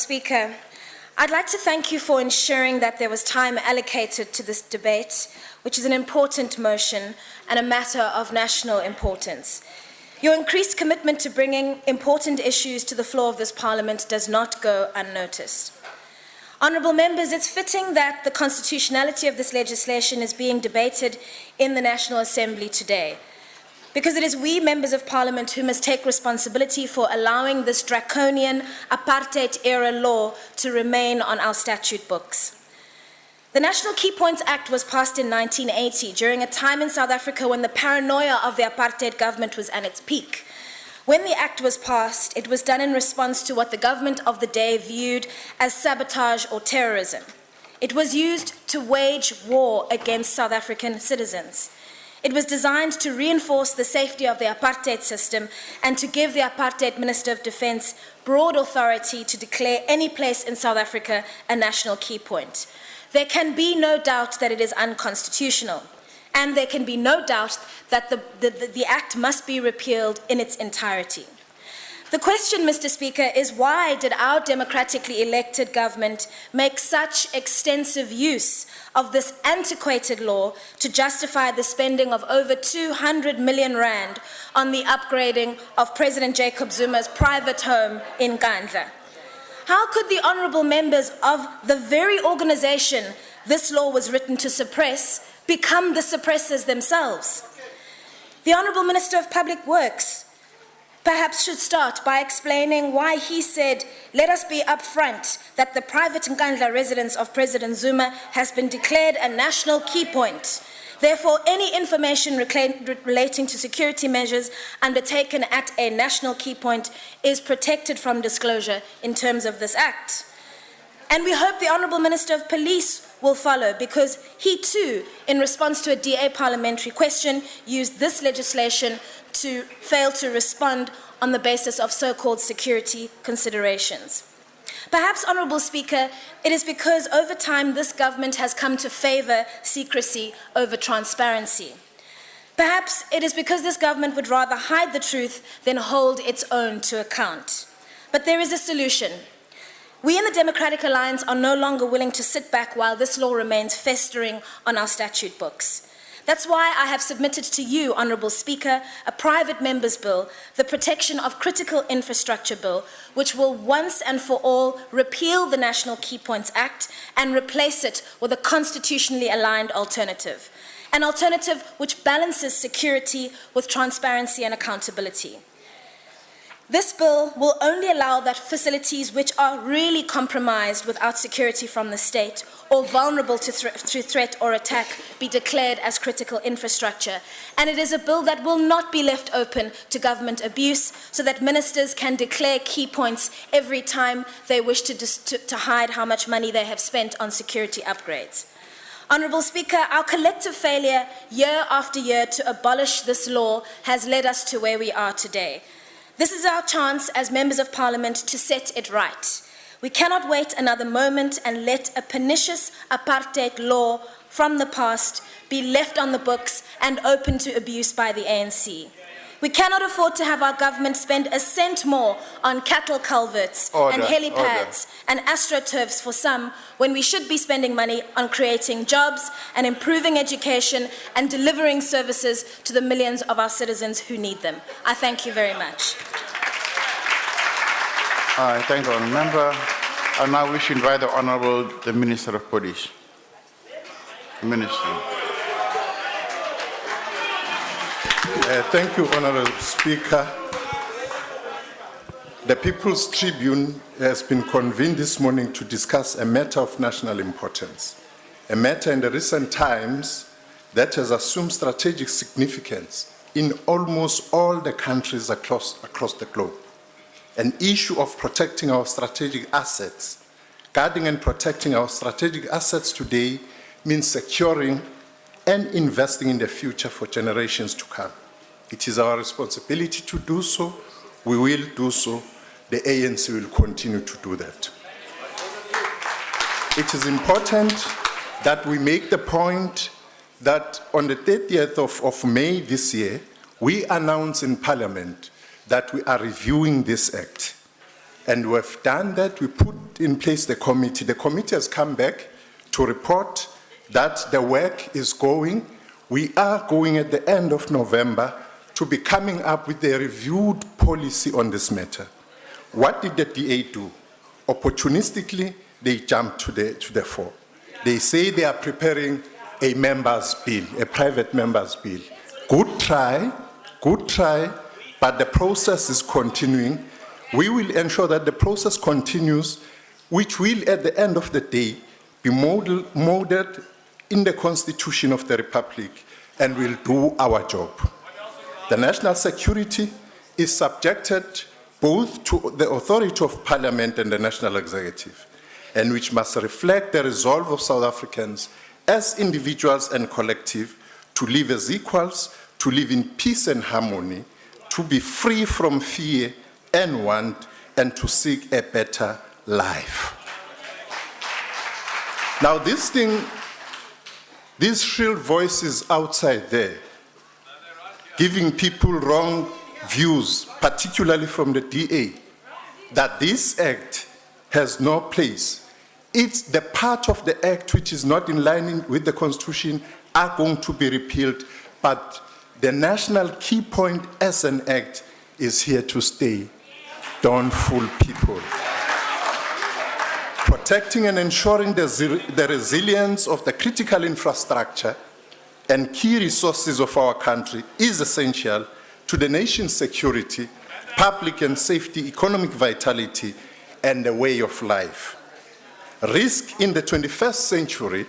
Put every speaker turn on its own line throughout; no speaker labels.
Speaker, I'd like to thank you for ensuring that there was time allocated to this debate, which is an important motion and a matter of national importance. Your increased commitment to bringing important issues to the floor of this Parliament does not go unnoticed. Honourable members, it's fitting that the constitutionality of this legislation is being debated in the National Assembly today, because it is we, members of Parliament, who must take responsibility for allowing this draconian apartheid-era law to remain on our statute books. The National Key Points Act was passed in 1980 during a time in South Africa when the paranoia of the apartheid government was at its peak. When the act was passed, it was done in response to what the government of the day viewed as sabotage or terrorism. It was used to wage war against South African citizens. It was designed to reinforce the safety of the apartheid system and to give the Apartheid Minister of Defence broad authority to declare any place in South Africa a national key point. There can be no doubt that it is unconstitutional, and there can be no doubt that the Act must be repealed in its entirety. The question, Mr. Speaker, is why did our democratically elected government make such extensive use of this antiquated law to justify the spending of over 200 million rand on the upgrading of President Jacob Zuma's private home in Nkandla? How could the honourable members of the very organisation this law was written to suppress become the suppressors themselves? The Honourable Minister of Public Works perhaps should start by explaining why he said, let us be upfront that the private Nkandla residence of President Zuma has been declared a national key point. Therefore, any information relating to security measures undertaken at a national key point is protected from disclosure in terms of this Act. And we hope the Honourable Minister of Police will follow, because he too, in response to a DA parliamentary question, used this legislation to fail to respond on the basis of so-called security considerations. Perhaps, Honourable Speaker, it is because over time this government has come to favour secrecy over transparency. Perhaps it is because this government would rather hide the truth than hold its own to account. But there is a solution. We in the Democratic Alliance are no longer willing to sit back while this law remains festering on our statute books. That's why I have submitted to you, Honourable Speaker, a private member's bill, the Protection of Critical Infrastructure Bill, which will once and for all repeal the National Key Points Act and replace it with a constitutionally aligned alternative. An alternative which balances security with transparency and accountability. This bill will only allow that facilities which are really compromised without security from the state or vulnerable to threat or attack be declared as critical infrastructure. And it is a bill that will not be left open to government abuse so that ministers can declare key points every time they wish to hide how much money they have spent on security upgrades. Honourable Speaker, our collective failure year after year to abolish this law has led us to where we are today. This is our chance as members of Parliament to set it right. We cannot wait another moment and let a pernicious apartheid law from the past be left on the books and open to abuse by the ANC. We cannot afford to have our government spend a cent more on cattle culverts and helipads and astroturfs for some, when we should be spending money on creating jobs and improving education and delivering services to the millions of our citizens who need them. I thank you very much.
I thank the honourable member. I now wish to invite the Honourable the Minister of Police. Minister.
Thank you, Honourable Speaker. The People's Tribune has been convened this morning to discuss a matter of national importance, a matter in the recent times that has assumed strategic significance in almost all the countries across the globe. An issue of protecting our strategic assets. Guarding and protecting our strategic assets today means securing and investing in the future for generations to come. It is our responsibility to do so. We will do so. The ANC will continue to do that. It is important that we make the point that on the 30th of May this year, we announced in Parliament that we are reviewing this Act. And we've done that. We put in place the committee. The committee has come back to report that the work is going. We are going at the end of November to be coming up with a reviewed policy on this matter. What did the DA do? Opportunistically, they jumped to the fore. They say they are preparing a member's bill, a private member's bill. Good try, but the process is continuing. We will ensure that the process continues, which will, at the end of the day, be molded in the Constitution of the Republic, and will do our job. The national security is subjected both to the authority of Parliament and the National Executive, and which must reflect the resolve of South Africans as individuals and collective to live as equals, to live in peace and harmony, to be free from fear and want, and to seek a better life. Now, these shrill voices outside there, giving people wrong views, particularly from the DA, that this act has no place. It's the part of the act which is not in line with the Constitution are going to be repealed, but the national key point as an act is here to stay. Don't fool people. Protecting and ensuring the resilience of the critical infrastructure and key resources of our country is essential to the nation's security, public and safety, economic vitality, and the way of life. Risk in the 21st century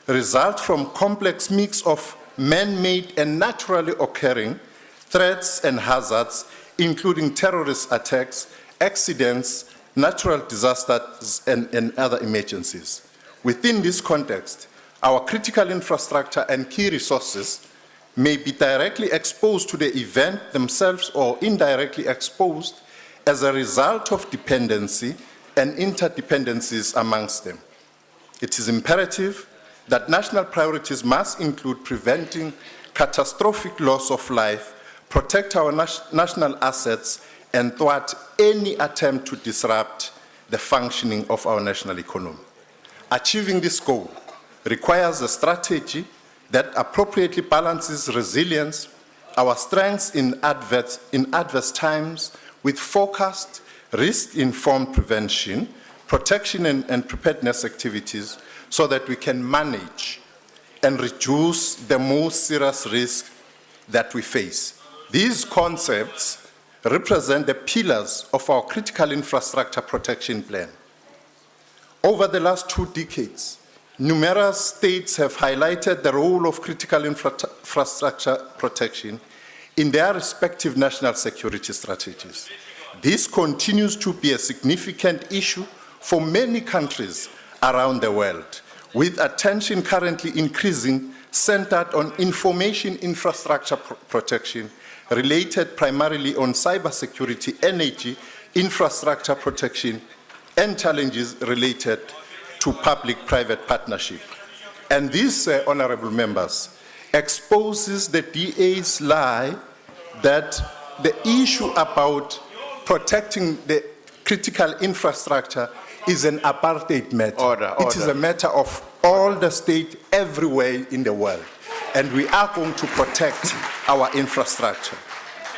result from complex mix of man-made and naturally occurring threats and hazards, including terrorist attacks, accidents, natural disasters, and other emergencies. Within this context, our critical infrastructure and key resources may be directly exposed to the event themselves or indirectly exposed as a result of dependency and interdependencies amongst them. It is imperative that national priorities must include preventing catastrophic loss of life, protect our national assets, and thwart any attempt to disrupt the functioning of our national economy. Achieving this goal requires a strategy that appropriately balances resilience, our strengths in adverse times, with focused, risk-informed prevention, protection and preparedness activities, so that we can manage and reduce the most serious risk that we face. These concepts represent the pillars of our critical infrastructure protection plan. Over the last 2 decades, numerous states have highlighted the role of critical infrastructure protection in their respective national security strategies. This continues to be a significant issue for many countries around the world, with attention currently increasing centered on information infrastructure protection, related primarily on cybersecurity, energy, infrastructure protection, and challenges related to public-private partnership. And this, honorable members, exposes the DA's lie that the issue about protecting the critical infrastructure is an apartheid matter.
Order.
It is a matter of all the states everywhere in the world. And we are going to protect our infrastructure.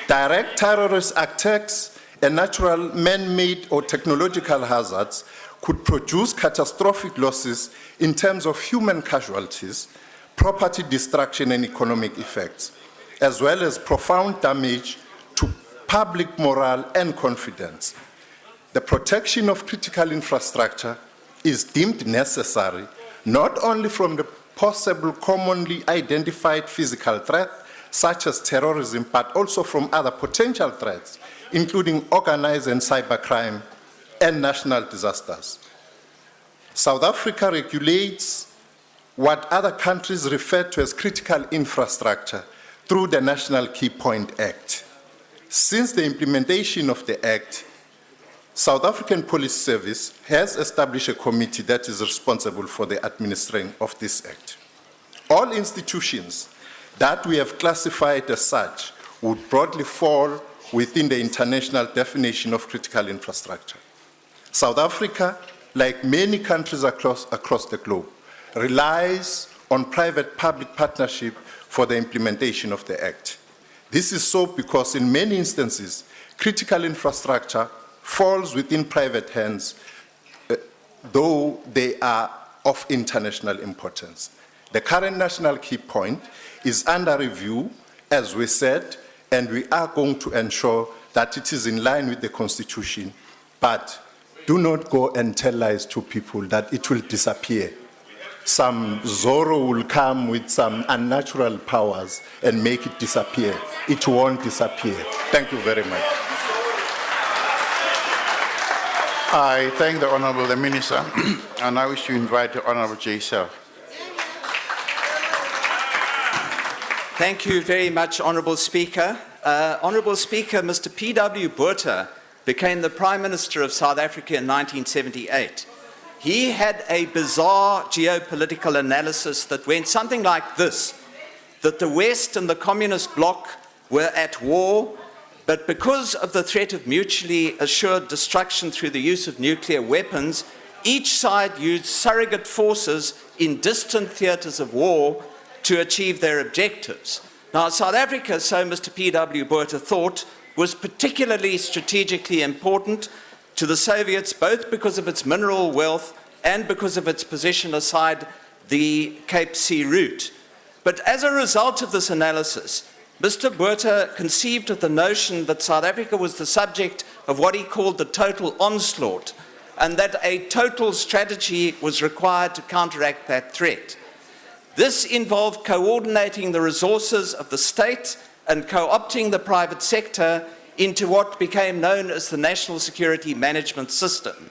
Direct terrorist attacks and natural man-made or technological hazards could produce catastrophic losses in terms of human casualties, property destruction and economic effects, as well as profound damage to public morale and confidence. The protection of critical infrastructure is deemed necessary not only from the possible commonly identified physical threat, such as terrorism, but also from other potential threats, including organized and cybercrime and national disasters. South Africa regulates what other countries refer to as critical infrastructure through the National Key Point Act. Since the implementation of the Act, South African Police Service has established a committee that is responsible for the administering of this Act. All institutions that we have classified as such would broadly fall within the international definition of critical infrastructure. South Africa, like many countries across the globe, relies on private-public partnership for the implementation of the Act. This is so because in many instances, critical infrastructure falls within private hands, though they are of international importance. The current national key point is under review, as we said, and we are going to ensure that it is in line with the Constitution, but do not go and tell lies to people that it will disappear. Some Zorro will come with some unnatural powers and make it disappear. It won't disappear. Thank you very much.
I thank the Honourable Minister, and I wish to invite the Honourable J. Self.
Thank you very much, Honourable Speaker. Honourable Speaker, Mr. P.W. Botha became the Prime Minister of South Africa in 1978. He had a bizarre geopolitical analysis that went something like this, that the West and the Communist bloc were at war, but because of the threat of mutually assured destruction through the use of nuclear weapons, each side used surrogate forces in distant theatres of war to achieve their objectives. Now, South Africa, so Mr. P.W. Botha thought, was particularly strategically important to the Soviets, both because of its mineral wealth and because of its position aside the Cape Sea route. But as a result of this analysis, Mr. Botha conceived of the notion that South Africa was the subject of what he called the total onslaught, and that a total strategy was required to counteract that threat. This involved coordinating the resources of the state and co-opting the private sector into what became known as the National Security Management System.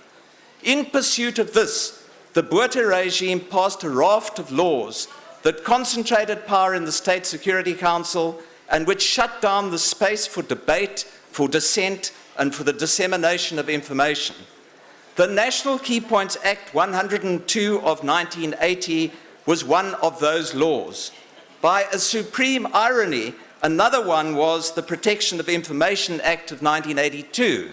In pursuit of this, the Botha regime passed a raft of laws that concentrated power in the State Security Council and which shut down the space for debate, for dissent, and for the dissemination of information. The National Key Points Act 102 of 1980 was one of those laws. By a supreme irony, another one was the Protection of Information Act of 1982.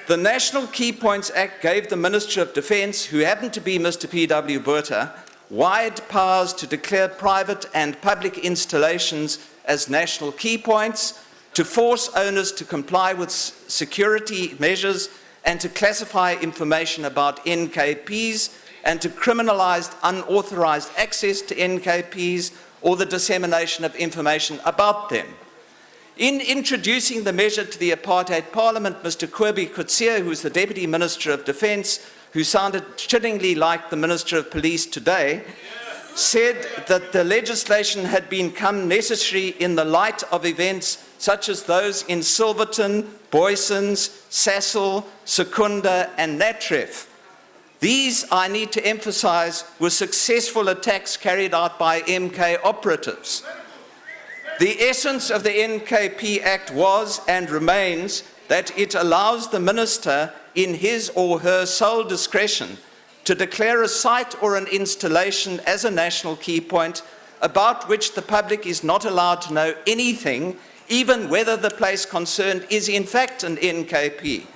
The National Key Points Act gave the Minister of Defence, who happened to be Mr. P.W. Botha, wide powers to declare private and public installations as national key points, to force owners to comply with security measures, and to classify information about NKPs, and to criminalize unauthorized access to NKPs or the dissemination of information about them. In introducing the measure to the Apartheid Parliament, Mr. Kobie Coetzee, who is the Deputy Minister of Defence, who sounded chillingly like the Minister of Police today, said that the legislation had become necessary in the light of events such as those in Silverton, Boysons, Sasol, Secunda, and Natref. These, I need to emphasize, were successful attacks carried out by MK operatives. The essence of the NKP Act was and remains that it allows the minister, in his or her sole discretion, to declare a site or an installation as a national key point about which the public is not allowed to know anything, even whether the place concerned is in fact an NKP.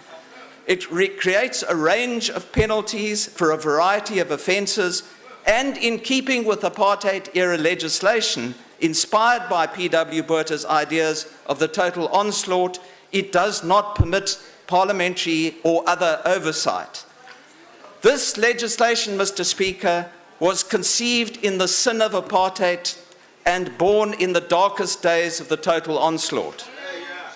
It creates a range of penalties for a variety of offences, and in keeping with apartheid-era legislation, inspired by P.W. Botha's ideas of the total onslaught, it does not permit parliamentary or other oversight. This legislation, Mr. Speaker, was conceived in the sin of apartheid and born in the darkest days of the total onslaught.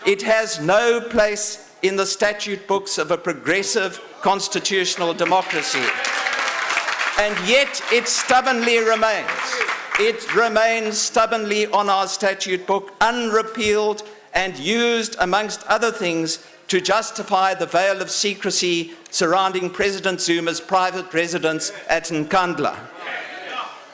It has no place in the statute books of a progressive constitutional democracy. And yet it stubbornly remains. It remains stubbornly on our statute book, unrepealed and used, amongst other things, to justify the veil of secrecy surrounding President Zuma's private residence at Nkandla.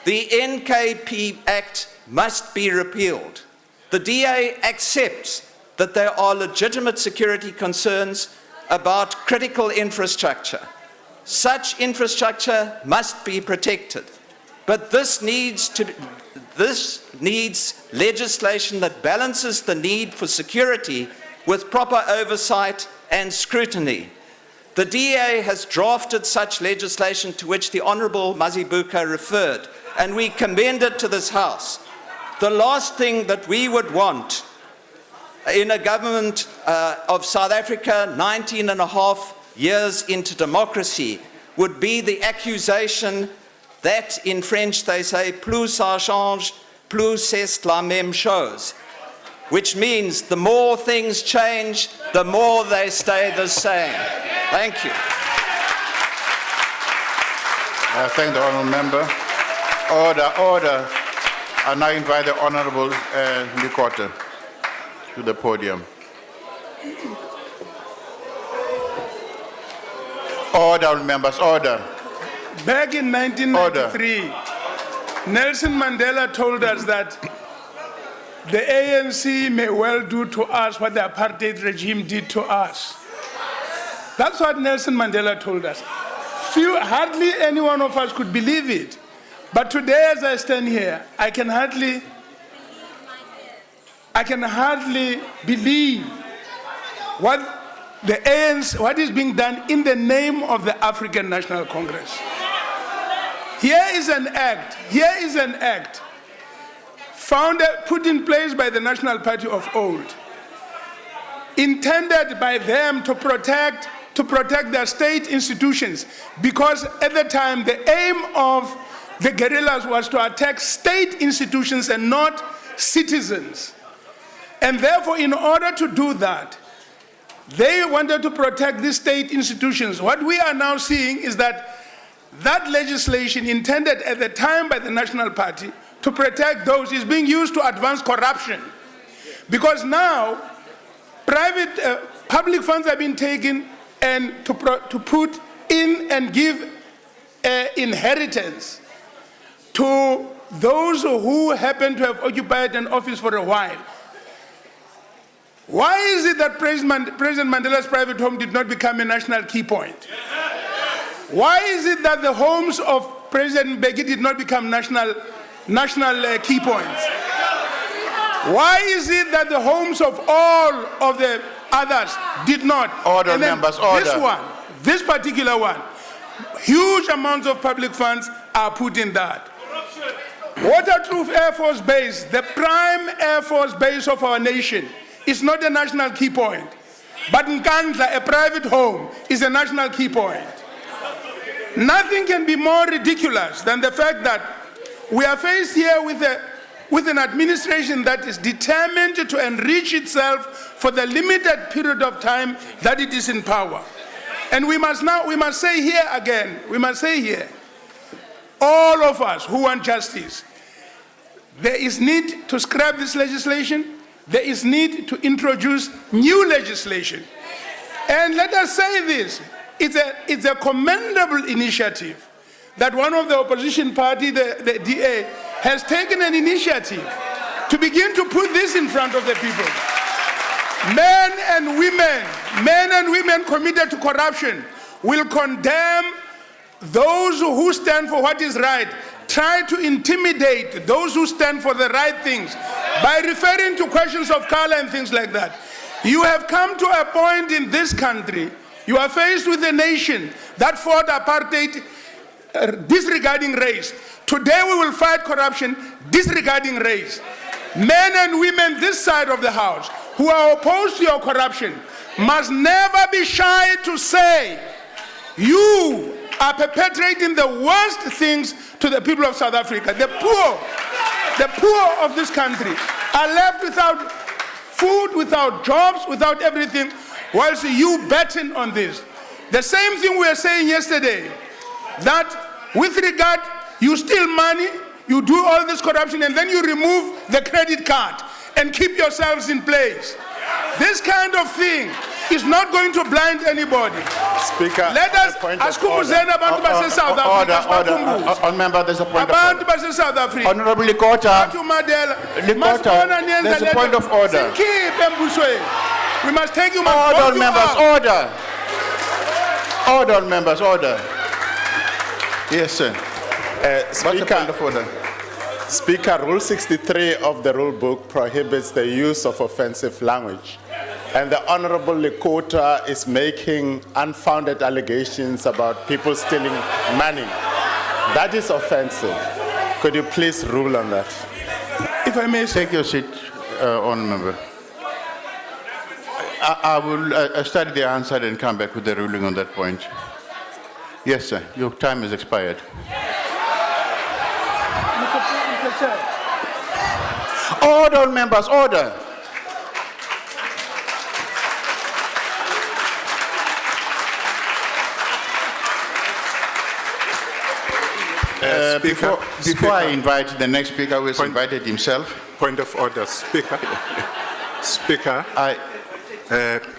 The NKP Act must be repealed. The DA accepts that there are legitimate security concerns about critical infrastructure. Such infrastructure must be protected. But this needs legislation that balances the need for security with proper oversight and scrutiny. The DA has drafted such legislation to which the Honourable Mazibuko referred, and we commend it to this House. The last thing that we would want in a government of South Africa 19 and a half years into democracy would be the accusation that in French they say plus ça change, plus c'est la même chose, which means the more things change, the more they stay the same. Thank you.
I thank the honourable member. Order. I now invite the Honourable Likota to the podium. Order, members, order.
Back in 1993, Nelson Mandela told us that the ANC may well do to us what the apartheid regime did to us. That's what Nelson Mandela told us. Hardly any one of us could believe it. But today, as I stand here, I can hardly believe what the ANC, what is being done in the name of the African National Congress. Here is an act put in place by the National Party of old, intended by them to protect their state institutions, because at the time the aim of the guerrillas was to attack state institutions and not citizens. And therefore, in order to do that, they wanted to protect these state institutions. What we are now seeing is that legislation intended at the time by the National Party to protect those is being used to advance corruption. Because now, public funds have been taken and to put in and give inheritance to those who happen to have occupied an office for a while. Why is it that President Mandela's private home did not become a national key point? Why is it that the homes of President Mbeki did not become national key points? Why is it that the homes of all of the others did not?
Order, members, order.
This particular one, huge amounts of public funds are put in that. Waterkloof Air Force Base, the prime Air Force base of our nation, is not a national key point. But Nkandla, a private home, is a national key point. Nothing can be more ridiculous than the fact that we are faced here with an administration that is determined to enrich itself for the limited period of time that it is in power. And we must say here again, all of us who want justice, there is need to scrap this legislation. There is need to introduce new legislation. And let us say this, it's a commendable initiative that one of the opposition party, the DA, has taken an initiative to begin to put this in front of the people. Men and women committed to corruption will condemn those who stand for what is right, try to intimidate those who stand for the right things by referring to questions of color and things like that. You have come to a point in this country, you are faced with a nation that fought apartheid disregarding race. Today we will fight corruption disregarding race. Men and women this side of the house who are opposed to your corruption must never be shy to say you are perpetrating the worst things to the people of South Africa. The poor of this country are left without food, without jobs, without everything, whilst you betting on this. The same thing we were saying yesterday, that with regard, you steal money, you do all this corruption, and then you remove the credit card and keep yourselves in place. This kind of thing is not going to blind anybody.
Speaker,
let us ask abantu base South Africa.
On member, there's a point of order.
Abantu base South Africa.
Honorable Likota, there's a point of order.
We must take you.
Order, members, order. Order, members, order. Yes, sir. What's the point of order?
Speaker, Rule 63 of the rule book prohibits the use of offensive language. And the Honorable Lekota is making unfounded allegations about people stealing money. That is offensive. Could you please rule on that?
If I may say,
Take your seat, Honourable Member. I will study the answer and come back with the ruling on that point. Yes, sir. Your time has expired.
Mr. Chair,
Order, all members, order. Before I invite the next speaker, who has invited himself.
Point of order, Speaker. Speaker.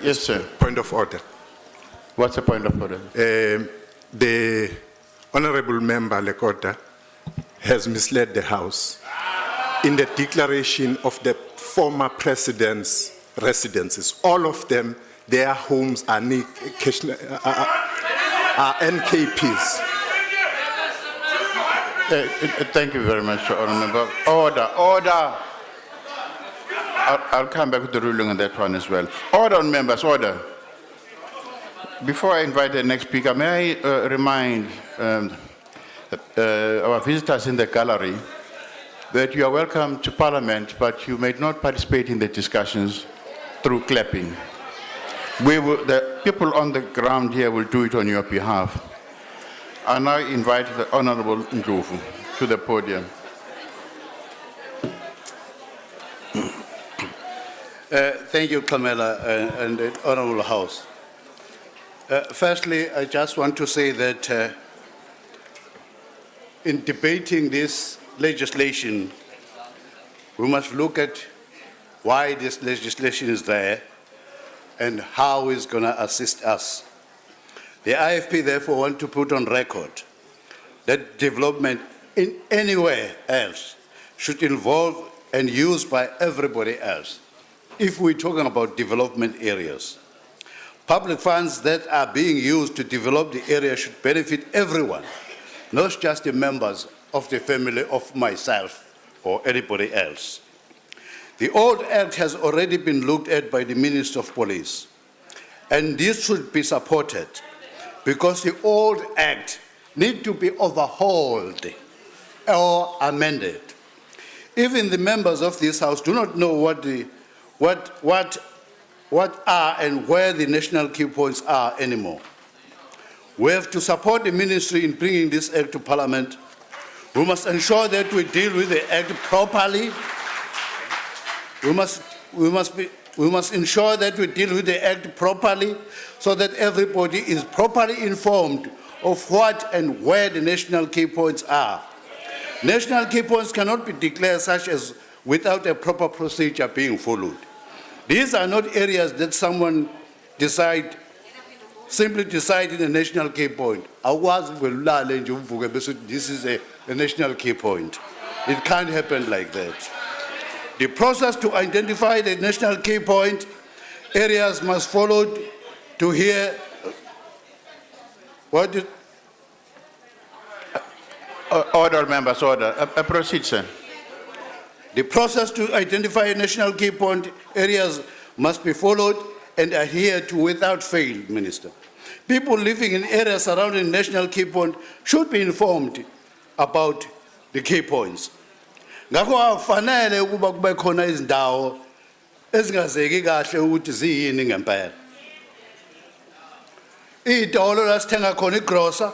Yes, sir.
Point of order.
What's the point of order?
The Honorable Member Lekota has misled the House in the declaration of the former president's residences. All of them, their homes are NKPs.
Thank you very much, Honourable Member. Order, order. I'll come back with the ruling on that one as well. Order, members, order. Before I invite the next speaker, may I remind our visitors in the gallery that you are welcome to Parliament, but you may not participate in the discussions through clapping. The people on the ground here will do it on your behalf. I now invite the Honourable Ndlovu to the podium.
Thank you, Kamela, and the Honourable House. Firstly, I just want to say that in debating this legislation, we must look at why this legislation is there and how it's going to assist us. The IFP therefore want to put on record that development in anywhere else should involve and used by everybody else. If we're talking about development areas, public funds that are being used to develop the area should benefit everyone, not just the members of the family of myself or anybody else. The old act has already been looked at by the Minister of Police, and this should be supported because the old act needs to be overhauled or amended. Even the members of this House do not know what are and where the national key points are anymore. We have to support the ministry in bringing this act to Parliament. We must ensure that we deal with the act properly. We must ensure that we deal with the act properly so that everybody is properly informed of what and where the national key points are. National key points cannot be declared such as without a proper procedure being followed. These are not areas that someone simply decide in a national key point. This is a national key point. It can't happen like that. The process to identify the national key point areas must follow to hear what is.
Order, members, order. Proceed, sir.
The process to identify national key point areas must be followed and adhered to without fail, Minister. People living in areas surrounding national key point should be informed about the key points. Ngakho akufanele ukuba kube khona izindawo ezingazeki kahle ukuthi ziyini ngempela. Izitolo la sithenga khona igrosa,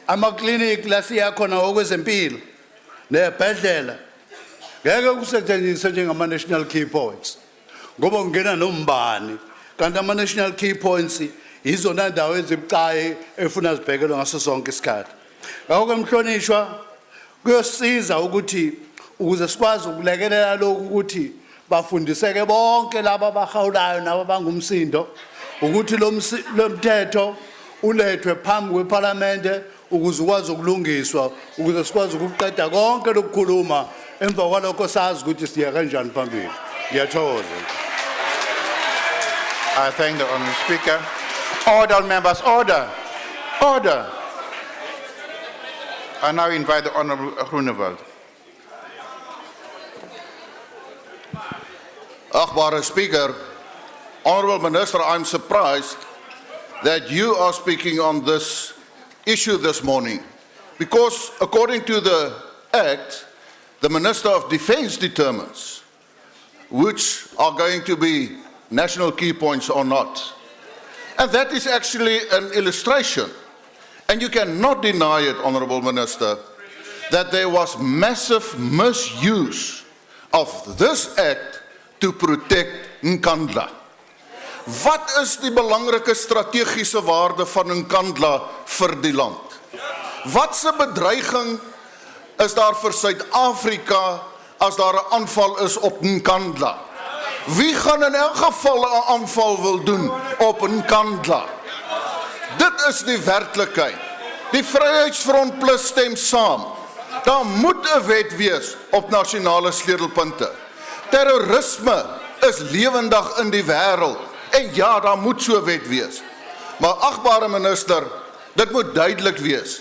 ama-clinic la siya khona okwezempilo, nezibhedlela ngeke kusetshenziswe njengama-national key points ngoba kungena nombani kanti ama-national key points yizona ndawo ezibucayi efuna zibhekelwe ngaso sonke isikhathi. Ngakho-ke mhlonishwa kuyosiza ukuthi ukuze sikwazi ukulekelela lokhu ukuthi bafundiseke bonke laba abahawulayo nabo bangumsindo ukuthi lo mthetho ulethwe phambi kweParlamente ukuze ukwazi ukulungiswa ukuze sikwazi ukuqeda konke lokukhuluma emva kwalokho sazi ukuthi siya kanjani phambili. Ngiyathokoza.
I thank the Honourable Speaker. Order, members, order. Order. I now invite the Honourable Groenewald.
Achtbare Speaker, Honourable Minister, I'm surprised that you are speaking on this issue this morning, because according to the Act, the Minister of Defence determines which are going to be national key points or not. And that is actually an illustration, and you cannot deny it, Honourable Minister, that there was massive misuse of this Act to protect Nkandla. Wat is die belangrike strategiese waarde van Nkandla vir die land? Watse bedreiging is daar vir Suid-Afrika as daar 'n aanval is op Nkandla? Wie gaan in elk geval 'n aanval wil doen op Nkandla? Dit is die werklikheid. Die Vryheidsfront Plus stem saam. Daar moet 'n wet wees op nasionale sleutelpunte. Terrorisme is lewendig in die wêreld. En ja, daar moet so 'n wet wees. Maar agbare minister, dit moet duidelik wees.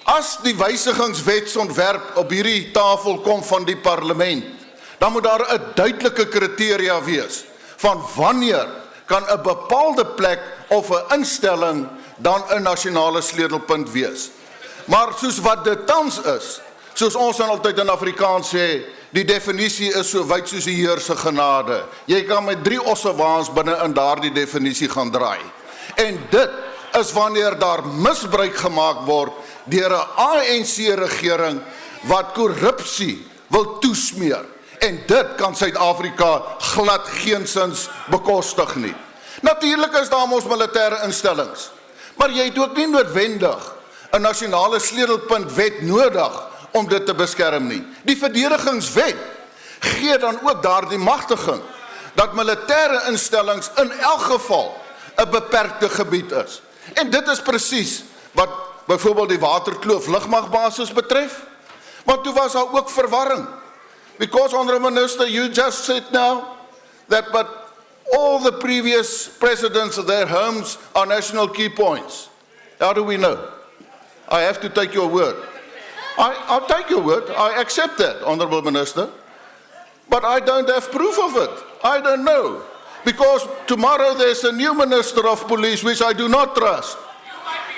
As die wysigingswetsontwerp op hierdie tafel kom van die parlement, dan moet daar 'n duidelike kriteria wees van wanneer kan 'n bepaalde plek of 'n instelling dan 'n nasionale sleutelpunt wees. Maar soos wat dit tans is, soos ons dan altyd in Afrikaans sê, die definisie is so wyd soos die Heer se genade. Jy kan met 3 ossewaans binne in daardie definisie gaan draai. En dit is wanneer daar misbruik gemaak word deur 'n ANC-regering wat korrupsie wil toesmeer. En dit kan Suid-Afrika glad geensins bekostig nie. Natuurlik is daar mos militêre instellings, maar jy het ook nie noodwendig 'n nasionale sleutelpuntwet nodig om dit te beskerm nie. Die verdedigingswet gee dan ook daardie magtiging dat militêre instellings in elk geval 'n beperkte gebied is. En dit is presies wat byvoorbeeld die Waterkloof lugmagbasis betref. Maar toe was daar ook verwarring. Because, Honourable Minister, you just said now that but all the previous presidents, their homes are national key points. How do we know? I have to take your word. I'll take your word. I accept that, Honourable Minister. But I don't have proof of it. I don't know. Because tomorrow there's a new Minister of Police which I do not trust.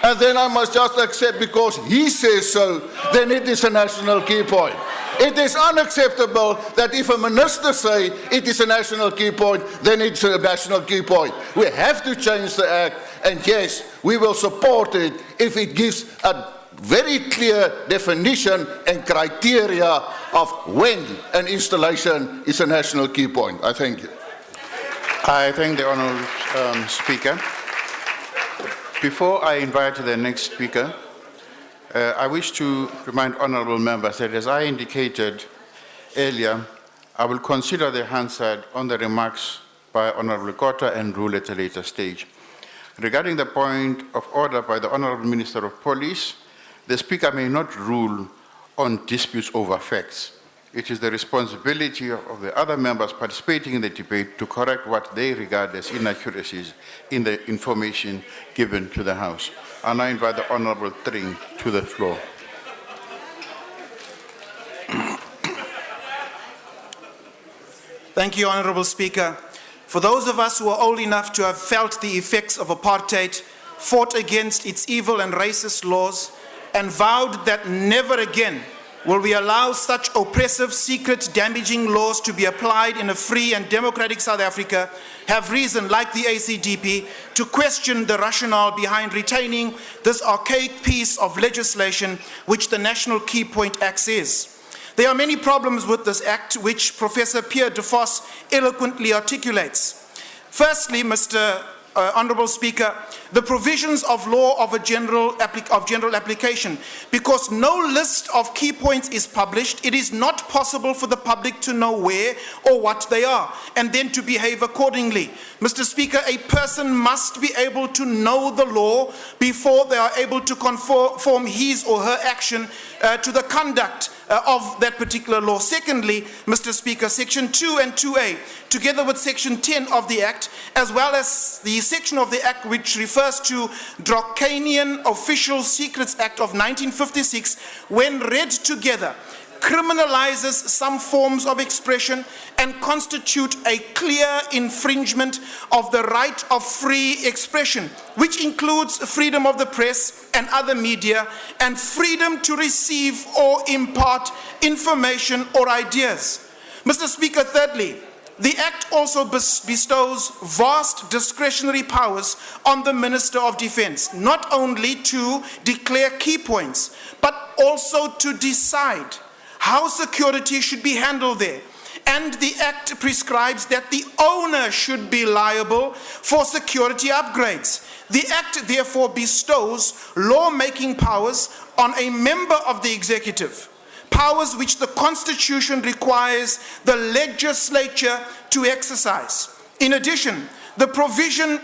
And then I must just accept because he says so, then it is a national key point. It is unacceptable that if a minister says it is a national key point, then it's a national key point. We have to change the Act, and yes, we will support it if it gives a very clear definition and criteria of when an installation is a national key point. I thank you.
I thank the Honourable Speaker. Before I invite the next speaker, I wish to remind honourable members that as I indicated earlier, I will consider the Hansard on the remarks by Honourable Kota and rule at a later stage. Regarding the point of order by the Honourable Minister of Police, the Speaker may not rule on disputes over facts. It is the responsibility of the other members participating in the debate to correct what they regard as inaccuracies in the information given to the House. And I invite the Honourable Tring to the floor.
Thank you, Honourable Speaker. For those of us who are old enough to have felt the effects of apartheid, fought against its evil and racist laws, and vowed that never again will we allow such oppressive, secret, damaging laws to be applied in a free and democratic South Africa, have reason, like the ACDP, to question the rationale behind retaining this archaic piece of legislation which the National Key Point Act is. There are many problems with this Act, which Professor Pierre de Vos eloquently articulates. Firstly, Honourable Speaker, the provisions of law of general application. Because no list of key points is published, it is not possible for the public to know where or what they are, and then to behave accordingly. Mr. Speaker, a person must be able to know the law before they are able to conform his or her action to the conduct of that particular law. Secondly, Mr. Speaker, Section 2 and 2A, together with Section 10 of the Act, as well as the section of the Act which refers to Draconian Official Secrets Act of 1956, when read together, criminalizes some forms of expression and constitute a clear infringement of the right of free expression, which includes freedom of the press and other media, and freedom to receive or impart information or ideas. Mr. Speaker, thirdly, the Act also bestows vast discretionary powers on the Minister of Defence, not only to declare key points, but also to decide how security should be handled there. And the Act prescribes that the owner should be liable for security upgrades. The Act therefore bestows law-making powers on a member of the executive, powers which the Constitution requires the legislature to exercise. In addition, the provision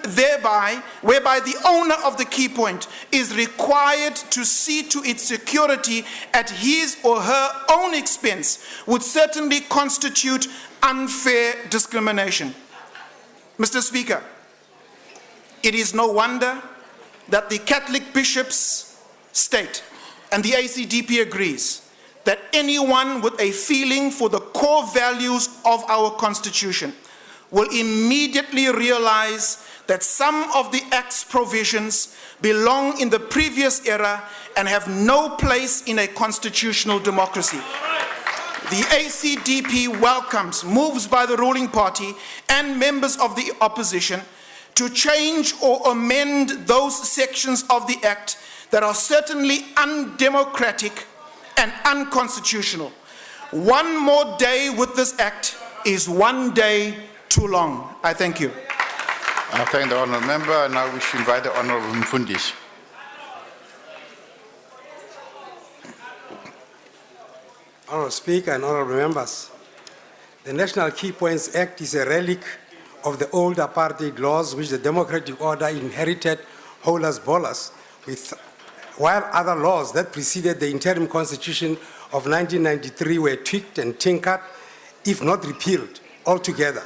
whereby the owner of the key point is required to see to its security at his or her own expense would certainly constitute unfair discrimination. Mr. Speaker, it is no wonder that the Catholic bishops state, and the ACDP agrees, that anyone with a feeling for the core values of our Constitution will immediately realize that some of the Act's provisions belong in the previous era and have no place in a constitutional democracy. The ACDP welcomes moves by the ruling party and members of the opposition to change or amend those sections of the Act that are certainly undemocratic and unconstitutional. One more day with this Act is one day too long. I thank you.
I thank the honourable member, and now we should invite the honourable Mfundisi.
Honourable Speaker and honourable members, the National Key Points Act is a relic of the old apartheid laws which the democratic order inherited holus bolus, while other laws that preceded the interim constitution of 1993 were tweaked and tinkered, if not repealed altogether.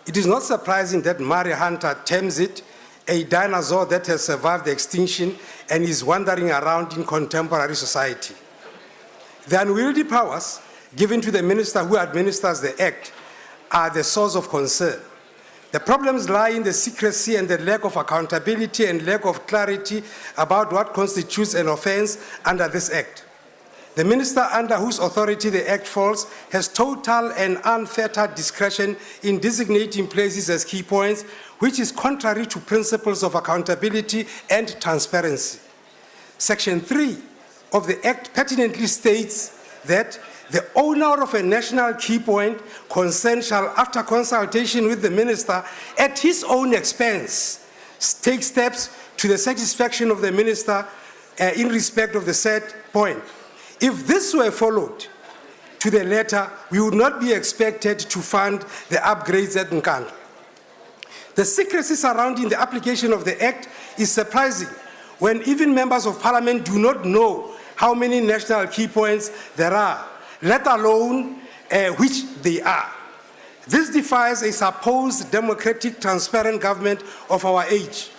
It is not surprising that Murray Hunter terms it a dinosaur that has survived extinction and is wandering around in contemporary society. The unwieldy powers given to the minister who administers the Act are the source of concern. The problems lie in the secrecy and the lack of accountability and lack of clarity about what constitutes an offense under this Act. The minister under whose authority the Act falls has total and unfettered discretion in designating places as key points, which is contrary to principles of accountability and transparency. Section 3 of the Act pertinently states that the owner of a national key point concerned shall, after consultation with the minister, at his own expense, take steps to the satisfaction of the minister in respect of the said point. If this were followed to the letter, we would not be expected to fund the upgrades at Nkandla. The secrecy surrounding the application of the Act is surprising when even members of Parliament do not know how many national key points there are, let alone which they are. This defies a supposed democratic, transparent government of our age.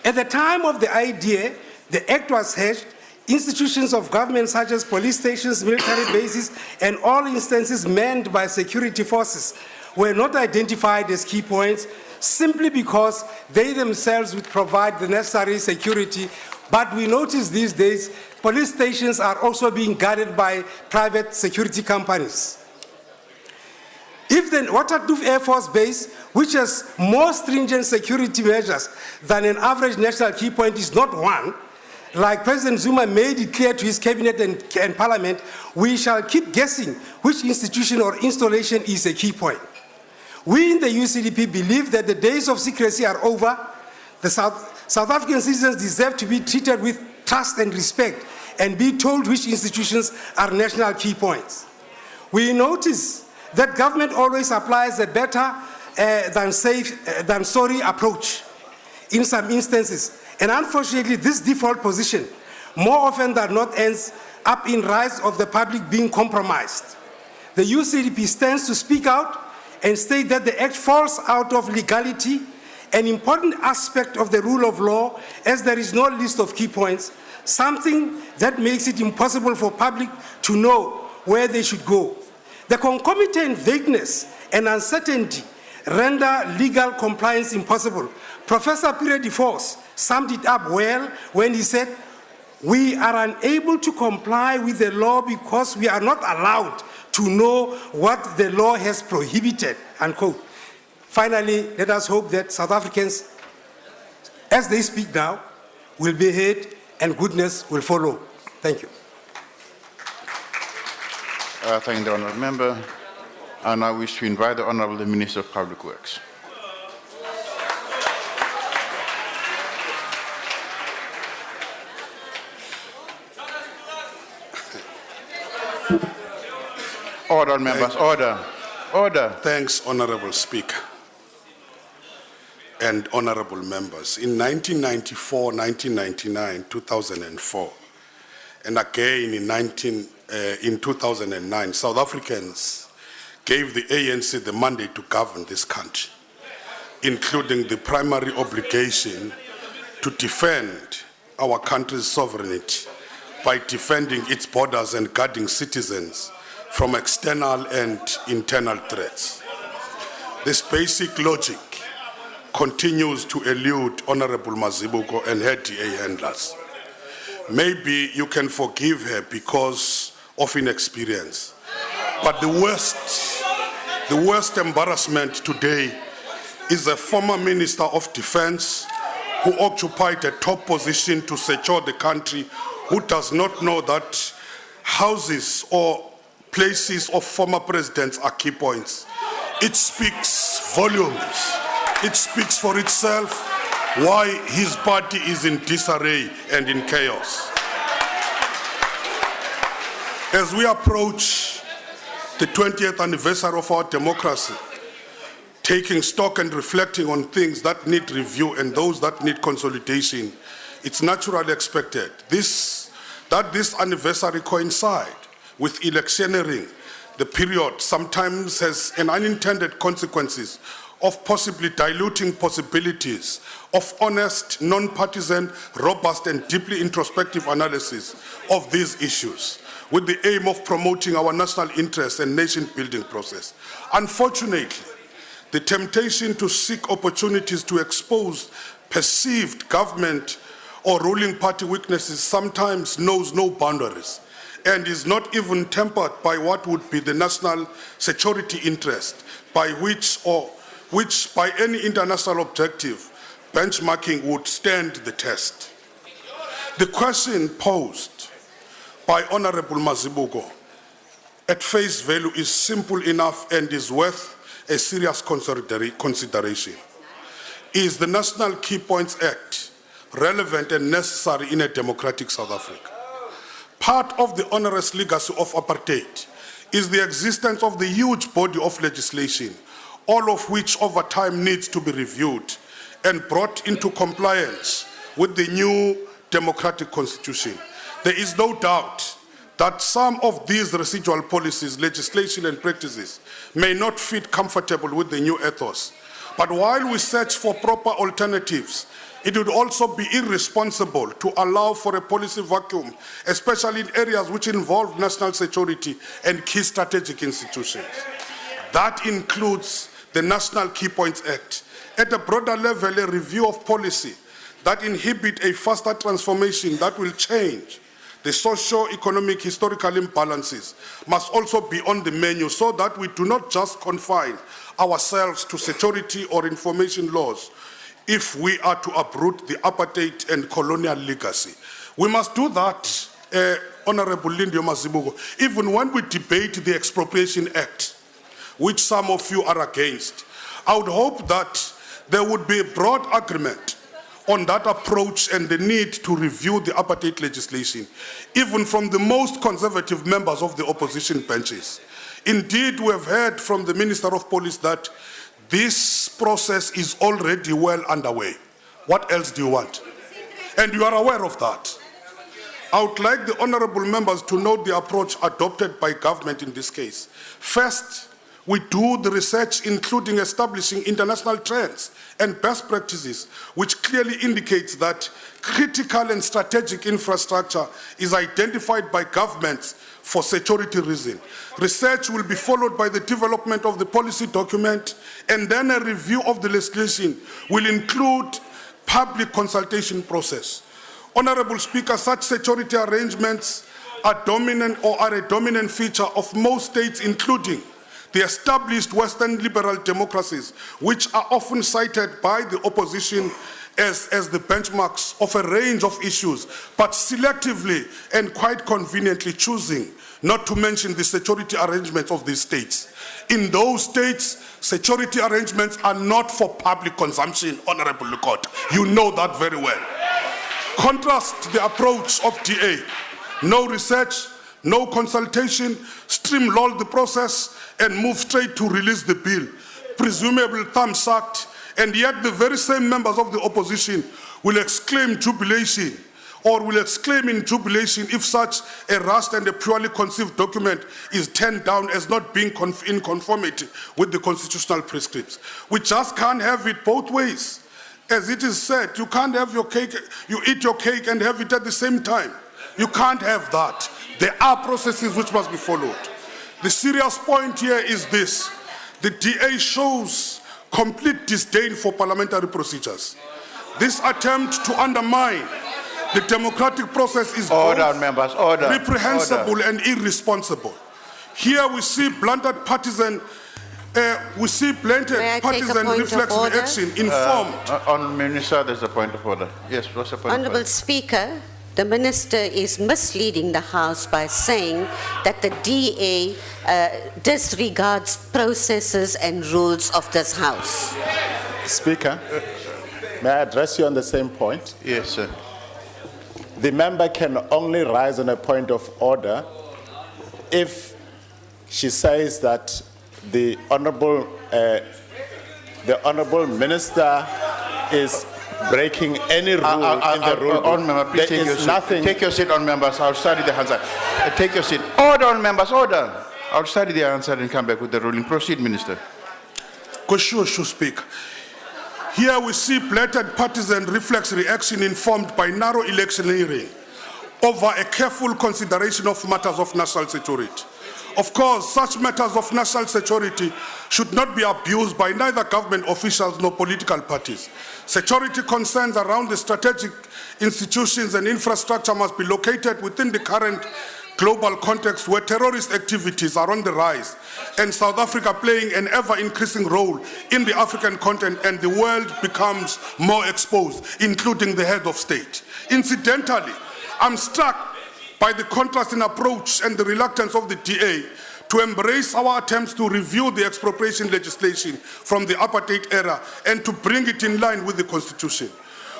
At the time of the idea, the Act was hatched. Institutions of government such as police stations, military bases, and all instances manned by security forces were not identified as key points simply because they themselves would provide the necessary security. But we notice these days, police stations are also being guarded by private security companies. If the Waterkloof Air Force Base, which has more stringent security measures than an average national key point, is not one, like President Zuma made it clear to his cabinet and parliament, we shall keep guessing which institution or installation is a key point. We in the UCDP believe that the days of secrecy are over. The South African citizens deserve to be treated with trust and respect and be told which institutions are national key points. We notice that government always applies a better than sorry approach in some instances. And unfortunately, this default position more often than not ends up in rights of the public being compromised. The UCDP stands to speak out and state that the Act falls out of legality an important aspect of the rule of law, as there is no list of key points, something that makes it impossible for public to know where they should go. The concomitant vagueness and uncertainty render legal compliance impossible. Professor Pierre de Vos summed it up well when he said, "We are unable to comply with the law because we are not allowed to know what the law has prohibited," unquote. Finally, let us hope that South Africans, as they speak now, will be heard and goodness will follow. Thank you.
Thank the honourable member. I now wish to invite the Honourable Minister of Public Works. Order, members, order. Order.
Thanks, Honourable Speaker and honourable members. In 1994, 1999, 2004, and again in 2009, South Africans gave the ANC the mandate to govern this country, including the primary obligation to defend our country's sovereignty by defending its borders and guarding citizens from external and internal threats. This basic logic continues to elude Honorable Mazibuko and her DA handlers. Maybe you can forgive her because of inexperience, but the worst embarrassment today is a former Minister of Defense who occupied a top position to secure the country, who does not know that houses or places of former presidents are key points. It speaks volumes. It speaks for itself why his party is in disarray and in chaos. As we approach the 20th anniversary of our democracy, taking stock and reflecting on things that need review and those that need consolidation, it's naturally expected that this anniversary coincide with electioneering. The period sometimes has an unintended consequences of possibly diluting possibilities of honest, non-partisan, robust and deeply introspective analysis of these issues with the aim of promoting our national interests and nation-building process. Unfortunately, the temptation to seek opportunities to expose perceived government or ruling party weaknesses sometimes knows no boundaries and is not even tempered by what would be the national security interest, by which by any international objective, benchmarking would stand the test. The question posed by Honorable Mazibuko at face value is simple enough and is worth a serious consideration. Is the National Key Points Act relevant and necessary in a democratic South Africa? Part of the onerous legacy of apartheid is the existence of the huge body of legislation, all of which over time needs to be reviewed and brought into compliance with the new democratic constitution. There is no doubt that some of these residual policies, legislation and practices may not fit comfortable with the new ethos. But while we search for proper alternatives, it would also be irresponsible to allow for a policy vacuum, especially in areas which involve national security and key strategic institutions. That includes the National Key Points Act. At a broader level, a review of policy that inhibit a faster transformation that will change the socio-economic historical imbalances must also be on the menu so that we do not just confine ourselves to security or information laws if we are to uproot the apartheid and colonial legacy. We must do that, Honorable Lindio Mazibuko, even when we debate the Expropriation Act, which some of you are against. I would hope that there would be a broad agreement on that approach and the need to review the apartheid legislation, even from the most conservative members of the opposition benches. Indeed, we have heard from the Minister of Police that this process is already well underway. What else do you want? And you are aware of that. I would like the honorable members to note the approach adopted by government in this case. First, we do the research, including establishing international trends and best practices, which clearly indicates that critical and strategic infrastructure is identified by governments for security reasons. Research will be followed by the development of the policy document, and then a review of the legislation will include public consultation process. Honorable Speaker, such security arrangements are dominant or are a dominant feature of most states, including the established Western liberal democracies, which are often cited by the opposition as the benchmarks of a range of issues, but selectively and quite conveniently choosing not to mention the security arrangements of these states. In those states, security arrangements are not for public consumption, Honorable Lukota. You know that very well. Contrast the approach of DA. No research, no consultation, streamline the process and move straight to release the bill, presumably thumbs-sucked, and yet the very same members of the opposition will exclaim jubilation or will exclaim in jubilation if such a rushed and a purely conceived document is turned down as not being in conformity with the constitutional prescripts. We just can't have it both ways. As it is said, you can't have your cake, you eat your cake and have it at the same time. You can't have that. There are processes which must be followed. The serious point here is this. The DA shows complete disdain for parliamentary procedures. This attempt to undermine the democratic process is
Order, members, order.
reprehensible
Order.
and irresponsible. Here we see blunted partisan
May I take a
partisan
point of
reflex
order?
reaction informed.
On Minister, there's a point of order. Yes, what's the point
Honourable
of order?
Speaker, the Minister is misleading the House by saying that the DA disregards processes and rules of this House.
Speaker, may I address you on the same point?
Yes, sir.
The member can only rise on a point of order if she says that the honourable Minister is breaking any rule in the rule.
On member, please
There
take your
is
seat.
nothing.
Take your seat on members. I'll study the answer. Take your seat. Order on members, order. I'll study the answer and come back with the ruling. Proceed, Minister.
Sure, Speaker. Here we see blatant partisan reflex reaction informed by narrow electioneering over a careful consideration of matters of national security. Of course, such matters of national security should not be abused by neither government officials nor political parties. Security concerns around the strategic institutions and infrastructure must be located within the current global context where terrorist activities are on the rise and South Africa playing an ever-increasing role in the African continent, and the world becomes more exposed, including the head of state. Incidentally, I'm struck by the contrast in approach and the reluctance of the DA to embrace our attempts to review the expropriation legislation from the apartheid era and to bring it in line with the Constitution.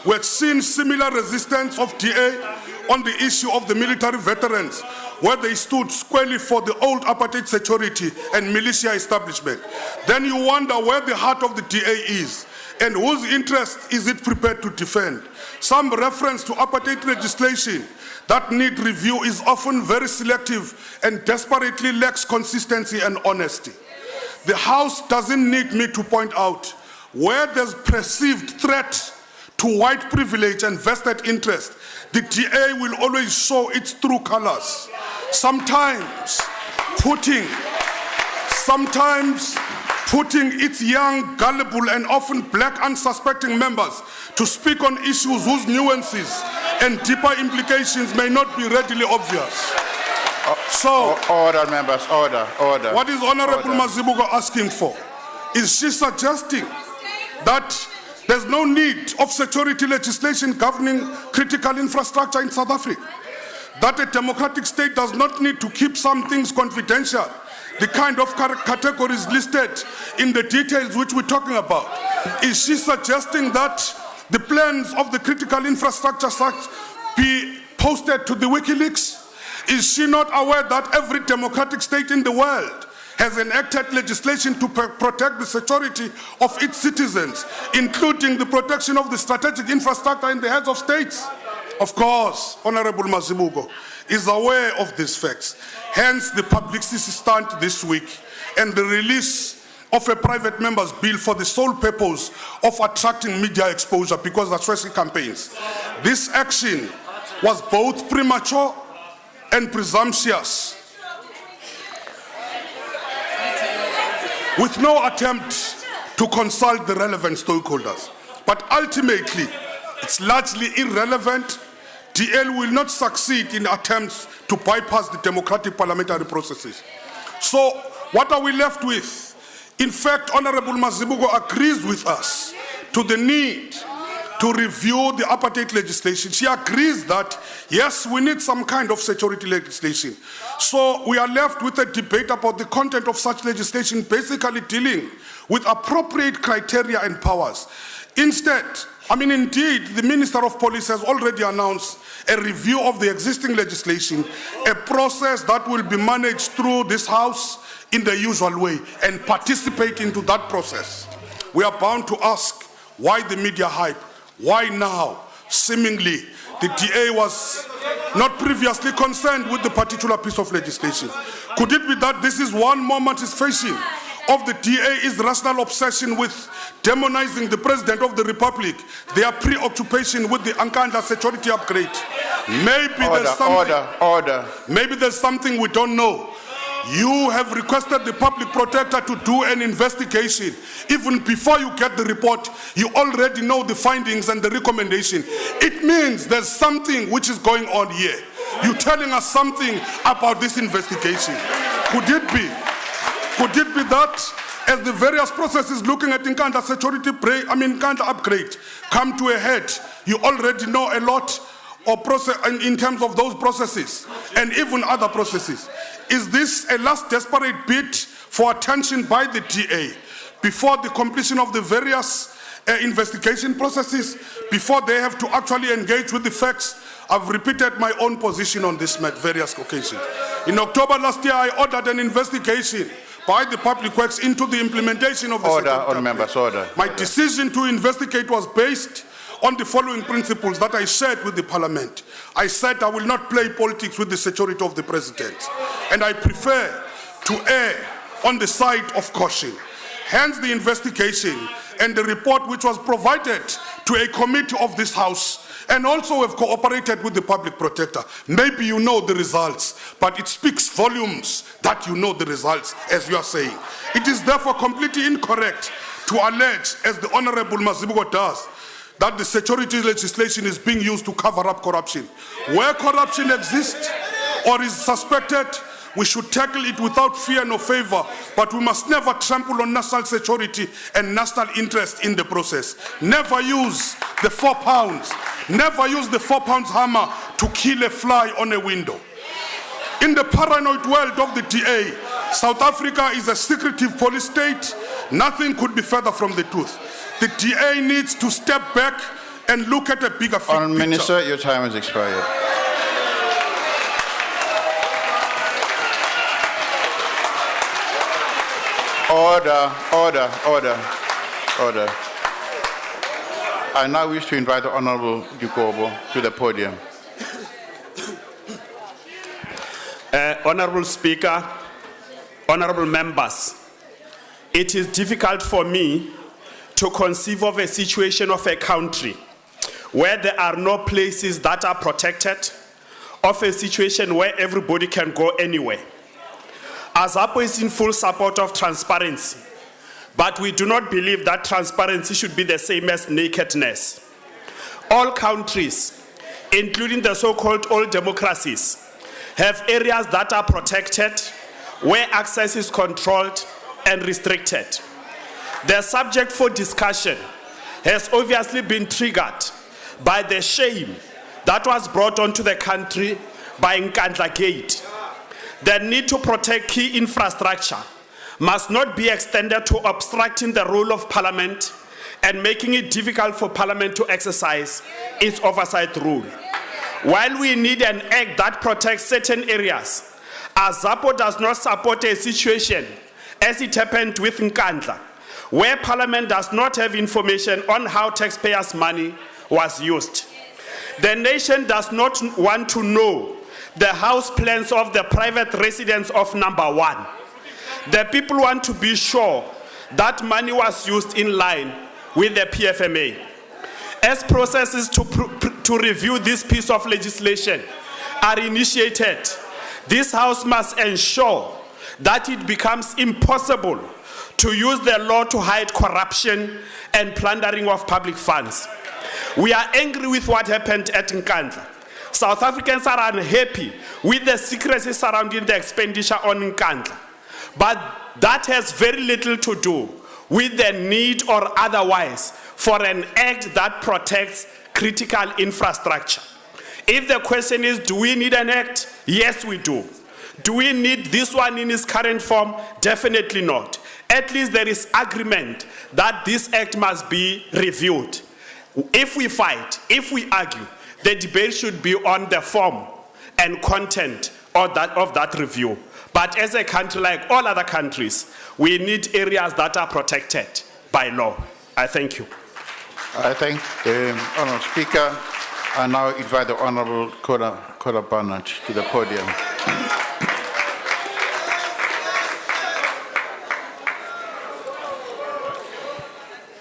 We have seen similar resistance of DA on the issue of the military veterans, where they stood squarely for the old apartheid security and militia establishment. Then you wonder where the heart of the DA is and whose interest is it prepared to defend. Some reference to apartheid legislation that need review is often very selective and desperately lacks consistency and honesty. The House doesn't need me to point out where there's perceived threat to white privilege and vested interest. The DA will always show its true colors. Sometimes putting its young, gullible, and often black unsuspecting members to speak on issues whose nuances and deeper implications may not be readily obvious. So,
Order, members, order.
what is Honorable Mazibuko asking for? Is she suggesting that there's no need of security legislation governing critical infrastructure in South Africa? That a democratic state does not need to keep some things confidential? The kind of categories listed in the details which we're talking about. Is she suggesting that the plans of the critical infrastructure be posted to the WikiLeaks? Is she not aware that every democratic state in the world has enacted legislation to protect the security of its citizens, including the protection of the strategic infrastructure in the heads of states? of course, Honorable Mazibuko is aware of these facts. Hence, the publicity stunt this week and the release of a private member's bill for the sole purpose of attracting media exposure because that's why he campaigns. This action was both premature and presumptuous, with no attempt to consult the relevant stakeholders. But ultimately, it's largely irrelevant. DL will not succeed in attempts to bypass the democratic parliamentary processes. So, what are we left with? In fact, Honorable Mazibuko agrees with us to the need to review the apartheid legislation. She agrees that, yes, we need some kind of security legislation. So we are left with a debate about the content of such legislation, basically dealing with appropriate criteria and powers. Instead, indeed, the Minister of Police has already announced a review of the existing legislation, a process that will be managed through this House in the usual way and participate into that process. We are bound to ask, why the media hype? Why now? Seemingly, the DA was not previously concerned with the particular piece of legislation. Could it be that this is one more manifestation of the DA's rational obsession with demonizing the President of the Republic, their preoccupation with the Nkandla security upgrade? Maybe there's something we don't know. You have requested the public protector to do an investigation. Even before you get the report, you already know the findings and the recommendation. It means there's something which is going on here. You're telling us something about this investigation. Could it be that as the various processes looking at Nkandla security, Nkandla upgrade come to a head, you already know a lot of process in terms of those processes and even other processes? Is this a last desperate bid for attention by the DA before the completion of the various investigation processes, before they have to actually engage with the facts? I've repeated my own position on this at various occasions. In October last year, I ordered an investigation by the Public Works into the implementation of the
Order.
My decision to investigate was based on the following principles that I shared with the Parliament. I said I will not play politics with the security of the President, and I prefer to err on the side of caution. Hence the investigation and the report which was provided to a committee of this House, and also have cooperated with the public protector. Maybe you know the results, but it speaks volumes that you know the results, as you are saying. It is therefore completely incorrect to allege, as the Honorable Mazibuko does, that the security legislation is being used to cover up corruption. Where corruption exists or is suspected, we should tackle it without fear nor favor, but we must never trample on national security and national interest in the process. Never use the 4 pounds, never use the 4 pounds hammer to kill a fly on a window. In the paranoid world of the DA, South Africa is a secretive police state. Nothing could be further from the truth. The DA needs to step back and look at a bigger picture.
Minister, your time has expired. Order. I now wish to invite the Honorable Dukobo to the podium.
Honorable Speaker, honorable members, it is difficult for me to conceive of a situation of a country where there are no places that are protected, of a situation where everybody can go anywhere. AZAPO is in full support of transparency, but we do not believe that transparency should be the same as nakedness. All countries, including the so-called old democracies, have areas that are protected, where access is controlled and restricted. The subject for discussion has obviously been triggered by the shame that was brought onto the country by Nkandla Gate. The need to protect key infrastructure must not be extended to obstructing the role of Parliament and making it difficult for Parliament to exercise its oversight role. While we need an act that protects certain areas, AZAPO does not support a situation as it happened with Nkandla, where Parliament does not have information on how taxpayers' money was used. The nation does not want to know the house plans of the private residence of number 1. The people want to be sure that money was used in line with the PFMA. As processes to review this piece of legislation are initiated, this House must ensure that it becomes impossible to use the law to hide corruption and plundering of public funds. We are angry with what happened at Nkandla. South Africans are unhappy with the secrecy surrounding the expenditure on Nkandla. But that has very little to do with the need or otherwise for an act that protects critical infrastructure. If the question is, do we need an act? Yes, we do. Do we need this one in its current form? Definitely not. At least there is agreement that this act must be reviewed. If we fight, if we argue, the debate should be on the form and content of that review. But as a country like all other countries, we need areas that are protected by law. I thank you.
I thank the Honourable Speaker. I now invite the Honourable Koda Barnett to the podium.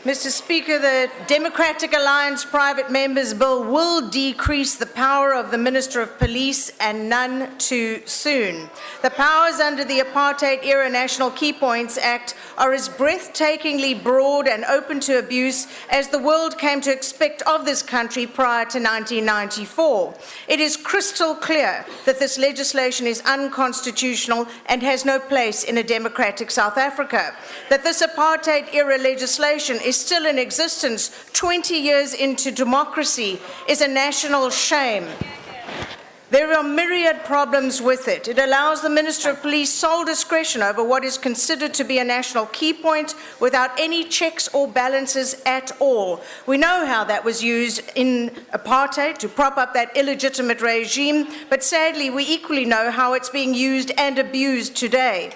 Mr. Speaker, the Democratic Alliance Private Members Bill will decrease the power of the Minister of Police, and none too soon. The powers under the Apartheid-era National Key Points Act are as breathtakingly broad and open to abuse as the world came to expect of this country prior to 1994. It is crystal clear that this legislation is unconstitutional and has no place in a democratic South Africa. That this Apartheid-era legislation is still in existence 20 years into democracy is a national shame. There are myriad problems with it. It allows the Minister of Police sole discretion over what is considered to be a national key point without any checks or balances at all. We know how that was used in apartheid to prop up that illegitimate regime, but sadly we equally know how it's being used and abused today.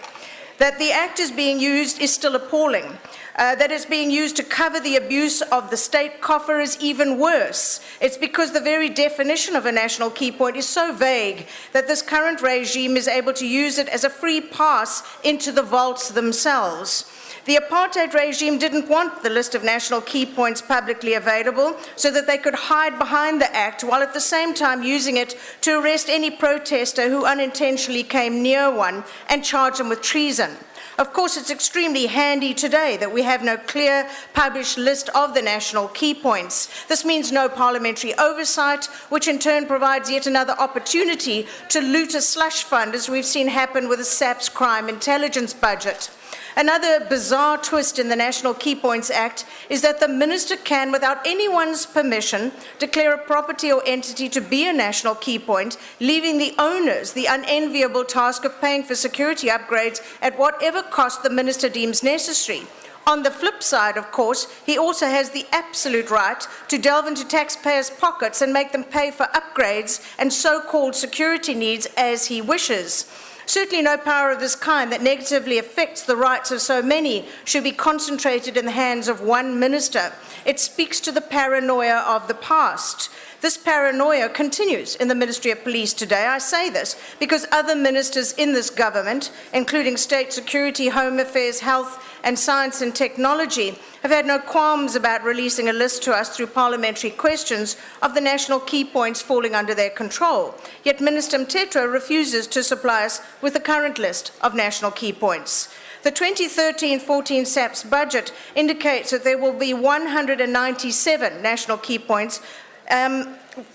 That the act is being used is still appalling. That it's being used to cover the abuse of the state coffer is even worse. It's because the very definition of a national key point is so vague that this current regime is able to use it as a free pass into the vaults themselves. The apartheid regime didn't want the list of national key points publicly available so that they could hide behind the act while at the same time using it to arrest any protester who unintentionally came near one and charge them with treason. Of course, it's extremely handy today that we have no clear published list of the national key points. This means no parliamentary oversight, which in turn provides yet another opportunity to loot a slush fund, as we've seen happen with the SAP's crime intelligence budget. Another bizarre twist in the National Key Points Act is that the minister can, without anyone's permission, declare a property or entity to be a national key point, leaving the owners the unenviable task of paying for security upgrades at whatever cost the minister deems necessary. On the flip side, of course, he also has the absolute right to delve into taxpayers' pockets and make them pay for upgrades and so-called security needs as he wishes. Certainly no power of this kind that negatively affects the rights of so many should be concentrated in the hands of one minister. It speaks to the paranoia of the past. This paranoia continues in the Ministry of Police today. I say this because other ministers in this government, including State Security, Home Affairs, Health and Science and Technology, have had no qualms about releasing a list to us through parliamentary questions of the national key points falling under their control. Yet Minister Mtetwa refuses to supply us with the current list of national key points. The 2013-14 SAP's budget indicates that there will be 197 national key points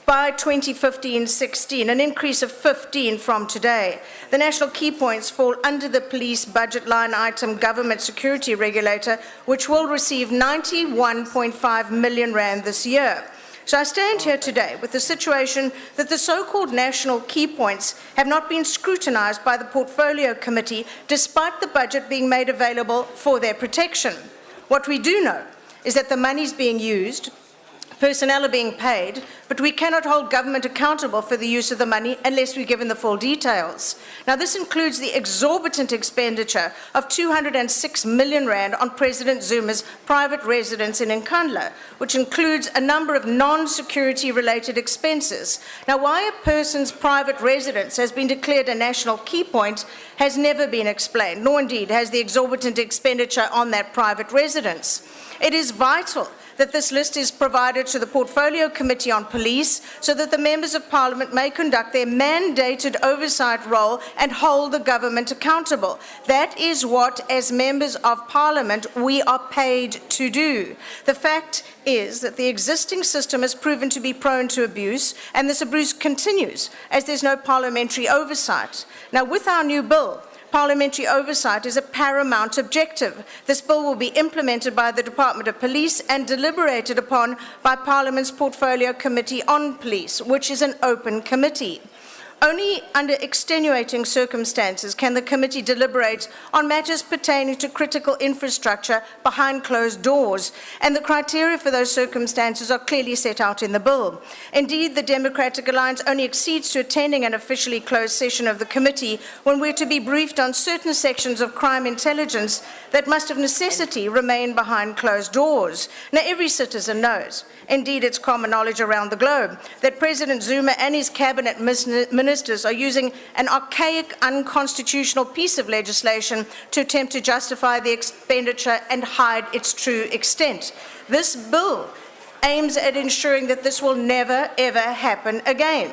by 2015-16, an increase of 15 from today. The national key points fall under the police budget line item Government Security Regulator, which will receive 91.5 million rand this year. So I stand here today with the situation that the so-called national key points have not been scrutinized by the Portfolio Committee, despite the budget being made available for their protection. What we do know is that the money is being used Personnel are being paid, but we cannot hold government accountable for the use of the money unless we're given the full details. Now, this includes the exorbitant expenditure of 206 million rand on President Zuma's private residence in Nkandla, which includes a number of non-security related expenses. Now, why a person's private residence has been declared a national key point has never been explained, nor indeed has the exorbitant expenditure on that private residence. It is vital that this list is provided to the Portfolio Committee on Police so that the members of Parliament may conduct their mandated oversight role and hold the government accountable. That is what, as members of Parliament, we are paid to do. The fact is that the existing system has proven to be prone to abuse, and this abuse continues as there's no parliamentary oversight. Now, with our new bill, parliamentary oversight is a paramount objective. This bill will be implemented by the Department of Police and deliberated upon by Parliament's Portfolio Committee on Police, which is an open committee. Only under extenuating circumstances can the committee deliberate on matters pertaining to critical infrastructure behind closed doors, and the criteria for those circumstances are clearly set out in the bill. Indeed, the Democratic Alliance only accedes to attending an officially closed session of the committee when we're to be briefed on certain sections of crime intelligence that must of necessity remain behind closed doors. Now, every citizen knows, indeed it's common knowledge around the globe, that President Zuma and his cabinet ministers are using an archaic, unconstitutional piece of legislation to attempt to justify the expenditure and hide its true extent. This bill aims at ensuring that this will never, ever happen again.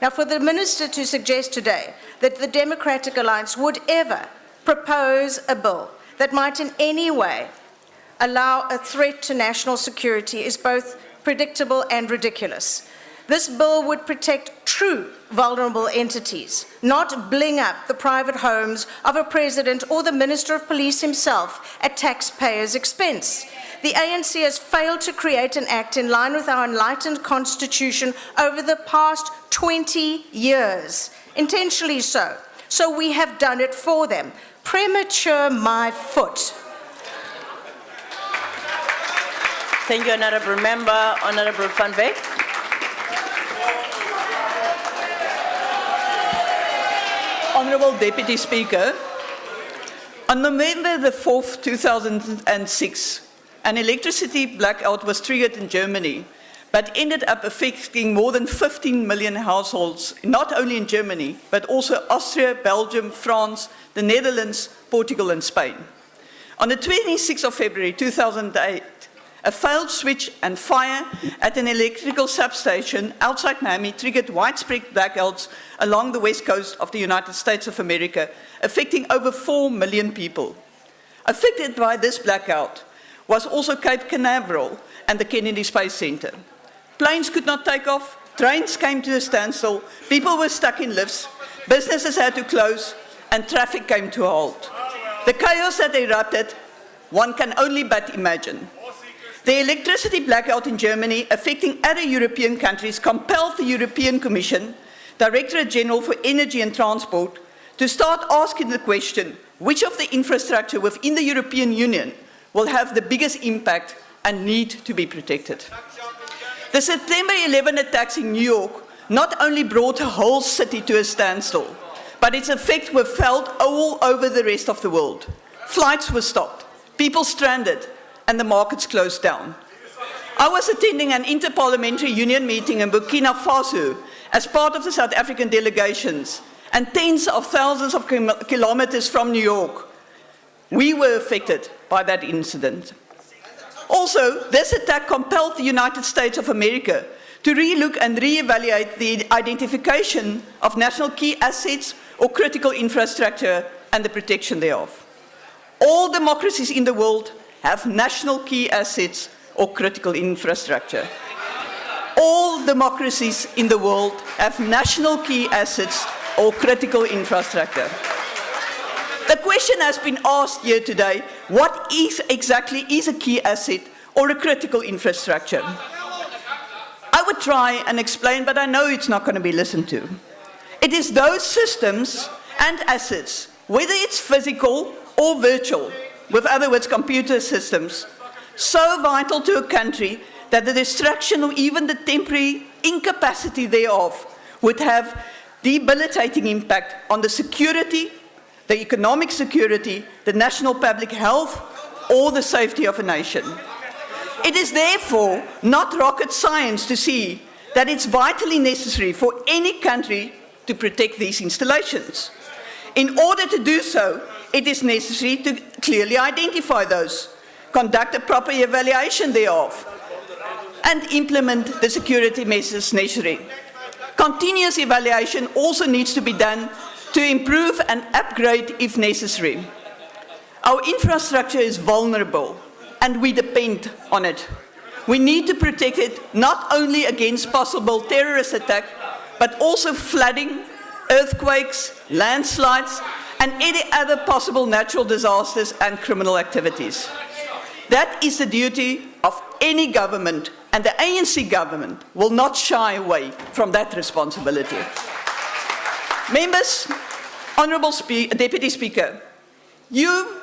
Now, for the minister to suggest today that the Democratic Alliance would ever propose a bill that might in any way allow a threat to national security is both predictable and ridiculous. This bill would protect true vulnerable entities, not bling up the private homes of a president or the Minister of Police himself at taxpayers' expense. The ANC has failed to create an act in line with our enlightened constitution over the past 20 years, intentionally so. So we have done it for them. Premature my foot.
Thank you, Honourable Member. Honourable Van Beek.
Honourable Deputy Speaker, on November the 4th, 2006, an electricity blackout was triggered in Germany, but ended up affecting more than 15 million households, not only in Germany, but also Austria, Belgium, France, the Netherlands, Portugal and Spain. On the 26th of February 2008, a failed switch and fire at an electrical substation outside Miami triggered widespread blackouts along the west coast of the United States of America, affecting over 4 million people. Affected by this blackout was also Cape Canaveral and the Kennedy Space Center. Planes could not take off, trains came to a standstill, people were stuck in lifts, businesses had to close, and traffic came to a halt. The chaos that erupted, one can only but imagine. The electricity blackout in Germany, affecting other European countries, compelled the European Commission, Directorate General for Energy and Transport, to start asking the question, which of the infrastructure within the European Union will have the biggest impact and need to be protected? The September 11 attacks in New York not only brought a whole city to a standstill, but its effects were felt all over the rest of the world. Flights were stopped, people stranded, and the markets closed down. I was attending an interparliamentary union meeting in Burkina Faso as part of the South African delegations, and tens of thousands of kilometers from New York. We were affected by that incident. Also, this attack compelled the United States of America to relook and reevaluate the identification of national key assets or critical infrastructure and the protection thereof. All democracies in the world have national key assets or critical infrastructure. All democracies in the world have national key assets or critical infrastructure. The question has been asked here today, what exactly is a key asset or a critical infrastructure? I would try and explain, but I know it's not going to be listened to. It is those systems and assets, whether it's physical or virtual, with other words, computer systems, so vital to a country that the destruction or even the temporary incapacity thereof would have debilitating impact on the security, the economic security, the national public health, or the safety of a nation. It is therefore not rocket science to see that it's vitally necessary for any country to protect these installations. In order to do so, it is necessary to clearly identify those, conduct a proper evaluation thereof, and implement the security measures necessary. Continuous evaluation also needs to be done to improve and upgrade if necessary. Our infrastructure is vulnerable, and we depend on it. We need to protect it not only against possible terrorist attack, but also flooding, earthquakes, landslides, and any other possible natural disasters and criminal activities. That is the duty of any government, and the ANC government will not shy away from that responsibility. Members, Honourable Deputy Speaker, you,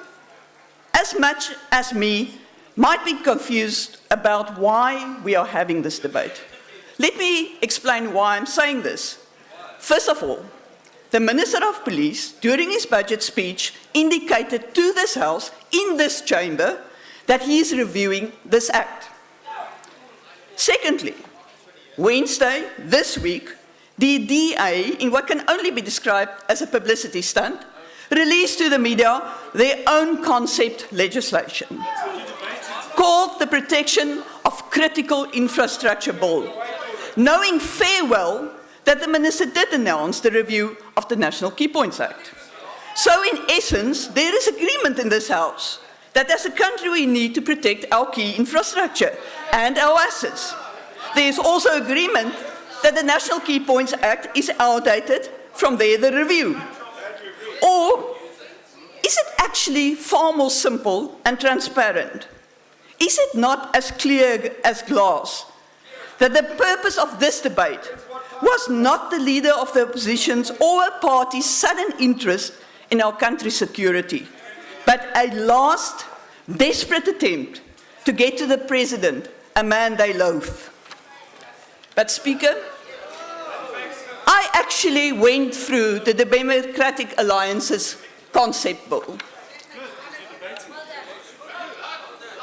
as much as me, might be confused about why we are having this debate. Let me explain why I'm saying this. First of all, the Minister of Police, during his budget speech, indicated to this House, in this chamber, that he is reviewing this act. Secondly, Wednesday, this week, the DA, in what can only be described as a publicity stunt, released to the media their own concept legislation, called the Protection of Critical Infrastructure Bill, knowing fair well that the Minister did announce the review of the National Key Points Act. So in essence, there is agreement in this House that as a country we need to protect our key infrastructure and our assets. There is also agreement that the National Key Points Act is outdated, from there the review. Or is it actually far more simple and transparent? Is it not as clear as glass that the purpose of this debate was not the leader of the opposition's or a party's sudden interest in our country's security, but a last desperate attempt to get to the president, a man they loathe? But Speaker, I actually went through the Democratic Alliance's concept bill.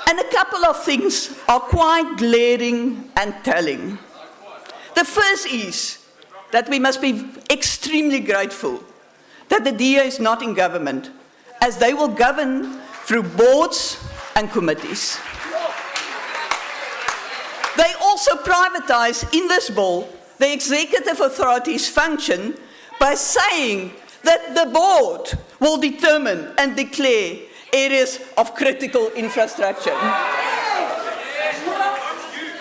And a couple of things are quite glaring and telling. The first is that we must be extremely grateful that the DA is not in government, as they will govern through boards and committees. They also privatize in this bill the executive authority's function by saying that the board will determine and declare areas of critical infrastructure.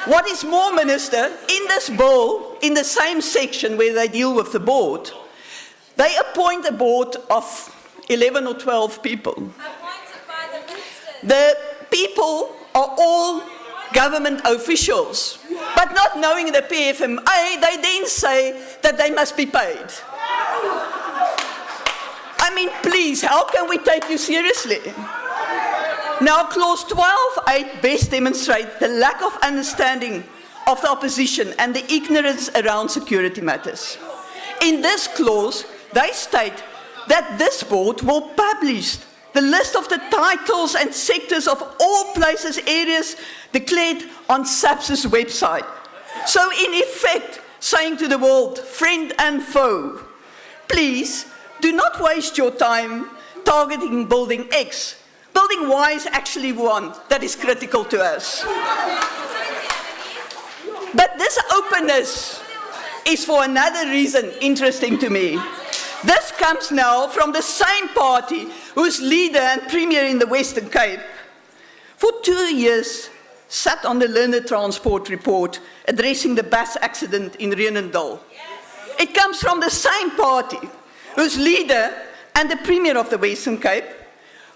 What is more, Minister, in this bill, in the same section where they deal with the board, they appoint a board of 11 or 12 people. The people are all government officials, but not knowing the PFMA, they then say that they must be paid. I mean, please, how can we take you seriously? Now, clause 12.8 best demonstrates the lack of understanding of the opposition and the ignorance around security matters. In this clause, they state that this board will publish the list of the titles and sectors of all places, areas declared on SAPS's website. So in effect, saying to the world, friend and foe, please do not waste your time targeting building X. Building Y is actually one that is critical to us. But this openness is for another reason interesting to me. This comes now from the same party whose leader and premier in the Western Cape for 2 years sat on the learned transport report addressing the bus accident in Reenendal. It comes from the same party whose leader and the premier of the Western Cape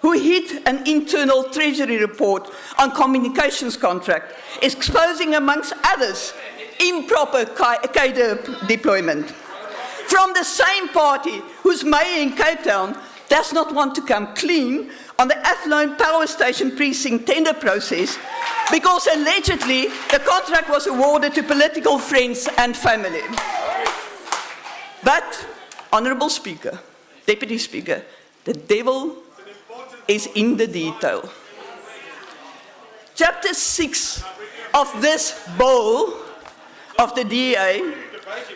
who hid an internal treasury report on communications contract, exposing, amongst others, improper cadre deployment. From the same party whose mayor in Cape Town does not want to come clean on the Athlone Power Station precinct tender process because allegedly the contract was awarded to political friends and family. But, Honourable Speaker, Deputy Speaker, the devil is in the detail. Chapter 6 of this bill of the DA,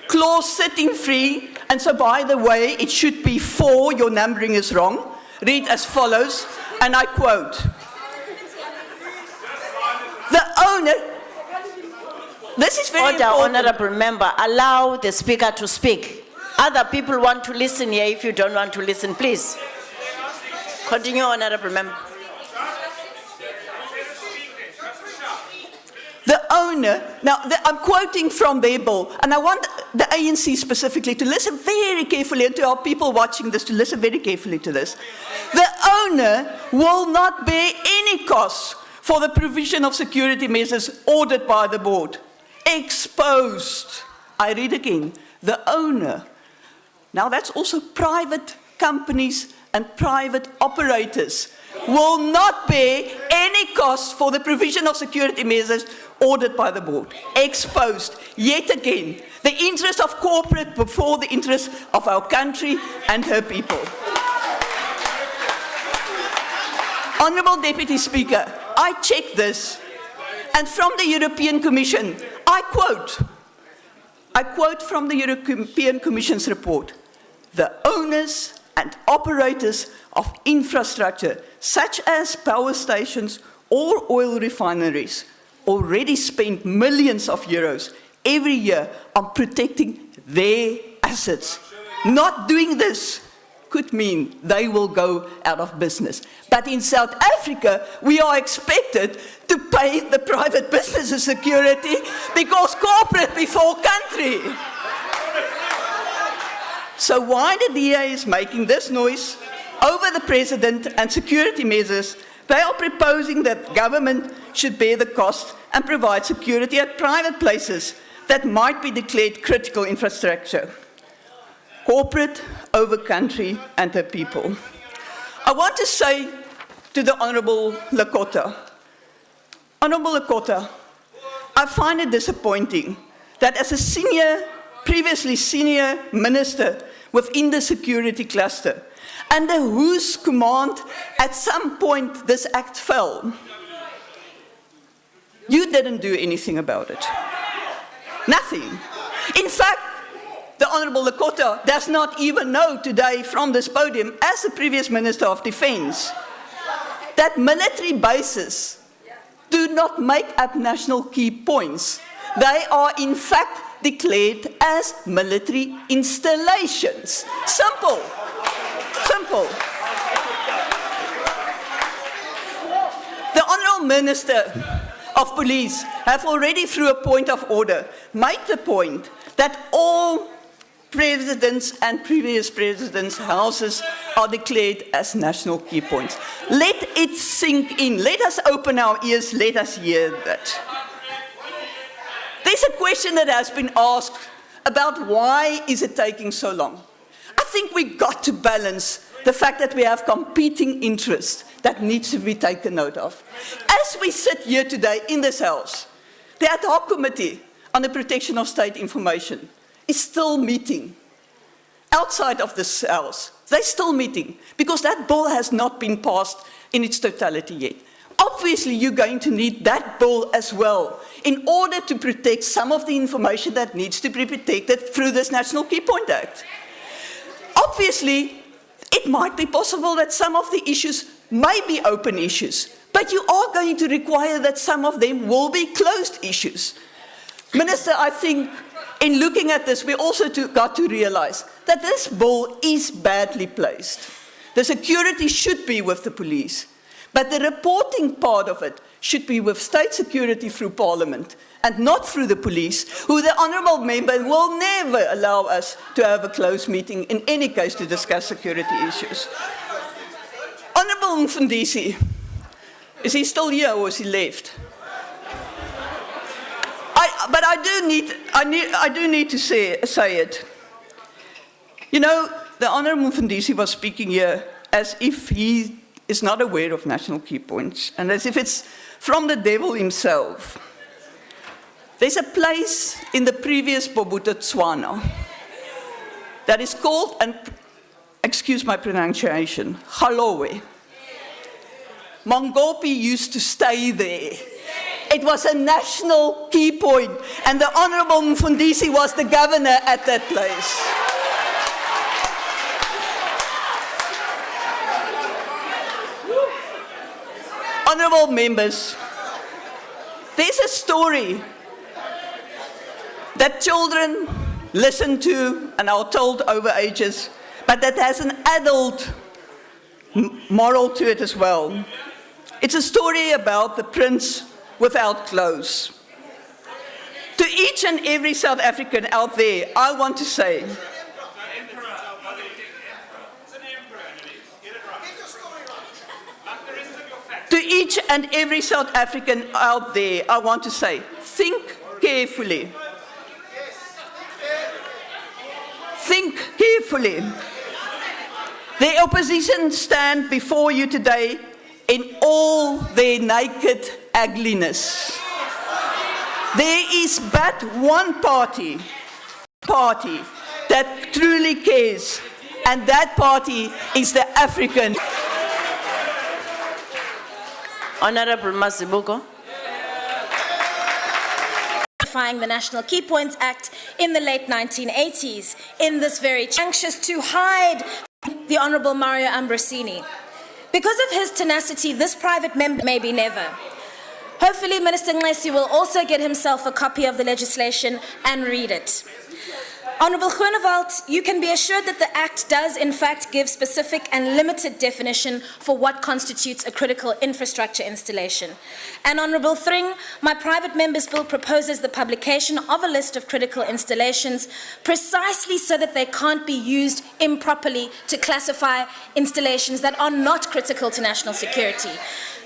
clause setting free, and so by the way, it should be 4, your numbering is wrong, read as follows, and I quote, the owner, this is very
Order,
important.
honourable member. Allow the speaker to speak. Other people want to listen here. If you don't want to listen, please. Continue, honourable member.
The owner, now I'm quoting from their bill, and I want the ANC specifically to listen very carefully, and to our people watching this to listen very carefully to this. The owner will not bear any costs for the provision of security measures ordered by the board. Exposed. I read again. The owner. Now that's also private companies and private operators will not bear any costs for the provision of security measures ordered by the board. Exposed, yet again, the interest of corporate before the interest of our country and her people. Honourable Deputy Speaker, I checked this, and from the European Commission, I quote from the European Commission's report, the owners and operators of infrastructure, such as power stations or oil refineries, already spend millions of euros every year on protecting their assets. Not doing this could mean they will go out of business. But in South Africa, we are expected to pay the private businesses security because corporate before country. So why the DA is making this noise over the president and security measures, they are proposing that government should bear the cost and provide security at private places that might be declared critical infrastructure. Corporate over country and her people. I want to say to the Honourable Lakota, Honourable Lakota, I find it disappointing that as a previously senior minister within the security cluster, under whose command at some point this act fell, you didn't do anything about it. Nothing. In fact, the Honourable Lakota does not even know today from this podium, as the previous Minister of Defence, that military bases do not make up national key points. They are in fact declared as military installations. Simple. Simple. The Honourable Minister of Police have already, through a point of order, made the point that all presidents and previous presidents' houses are declared as national key points. Let it sink in. Let us open our ears. Let us hear that. There's a question that has been asked about why is it taking so long. I think we've got to balance the fact that we have competing interests that needs to be taken note of. As we sit here today in this House, the ad hoc committee on the protection of state information is still meeting. Outside of this House, they're still meeting because that bill has not been passed in its totality yet. Obviously, you're going to need that bill as well in order to protect some of the information that needs to be protected through this National Key Point Act. Obviously, it might be possible that some of the issues may be open issues, but you are going to require that some of them will be closed issues. Minister, I think in looking at this, we also got to realize that this bill is badly placed. The security should be with the police, but the reporting part of it should be with state security through Parliament and not through the police, who the Honourable Member will never allow us to have a closed meeting in any case to discuss security issues. Honourable Mfundisi, is he still here or is he left? But I do need to say it. You know, the Honourable Mfundisi was speaking here as if he is not aware of national key points and as if it's from the devil himself. There's a place in the previous Botswana that is called, and excuse my pronunciation, Galowe. Mongopi used to stay there. It was a national key point, and the Honorable Mfundisi was the governor at that place. Honorable members, there's a story that children listen to and are told over ages, but that has an adult moral to it as well. It's a story about the prince without clothes. To each and every South African out there, I want to say, to each and every South African out there, I want to say, think carefully. Think carefully. The opposition stand before you today in all their naked ugliness. There is but one party that truly cares, and that party is the African.
Honorable Mazibuko.
The National Key Points Act in the late 1980s, in this very anxious to hide the Honourable Mario Ambrosini. Because of his tenacity, this private member maybe never. Hopefully, Minister Nxesi will also get himself a copy of the legislation and read it. Honourable Groenewald, you can be assured that the Act does in fact give specific and limited definition for what constitutes a critical infrastructure installation. And Honourable Thring, my private member's bill proposes the publication of a list of critical installations precisely so that they can't be used improperly to classify installations that are not critical to national security,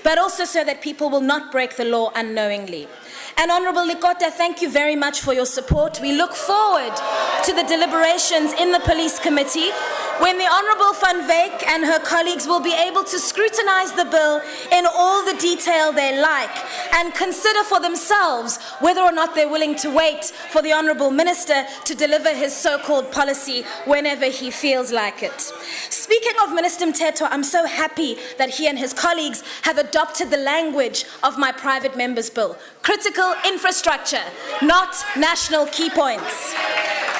but also so that people will not break the law unknowingly. And Honourable Likota, thank you very much for your support. We look forward to the deliberations in the Police Committee when the Honourable Van Wyk and her colleagues will be able to scrutinise the bill in all the detail they like and consider for themselves whether or not they're willing to wait for the Honourable Minister to deliver his so-called policy whenever he feels like it. Speaking of Minister Mthethwa, I'm so happy that he and his colleagues have adopted the language of my private member's bill. Critical infrastructure, not national key points.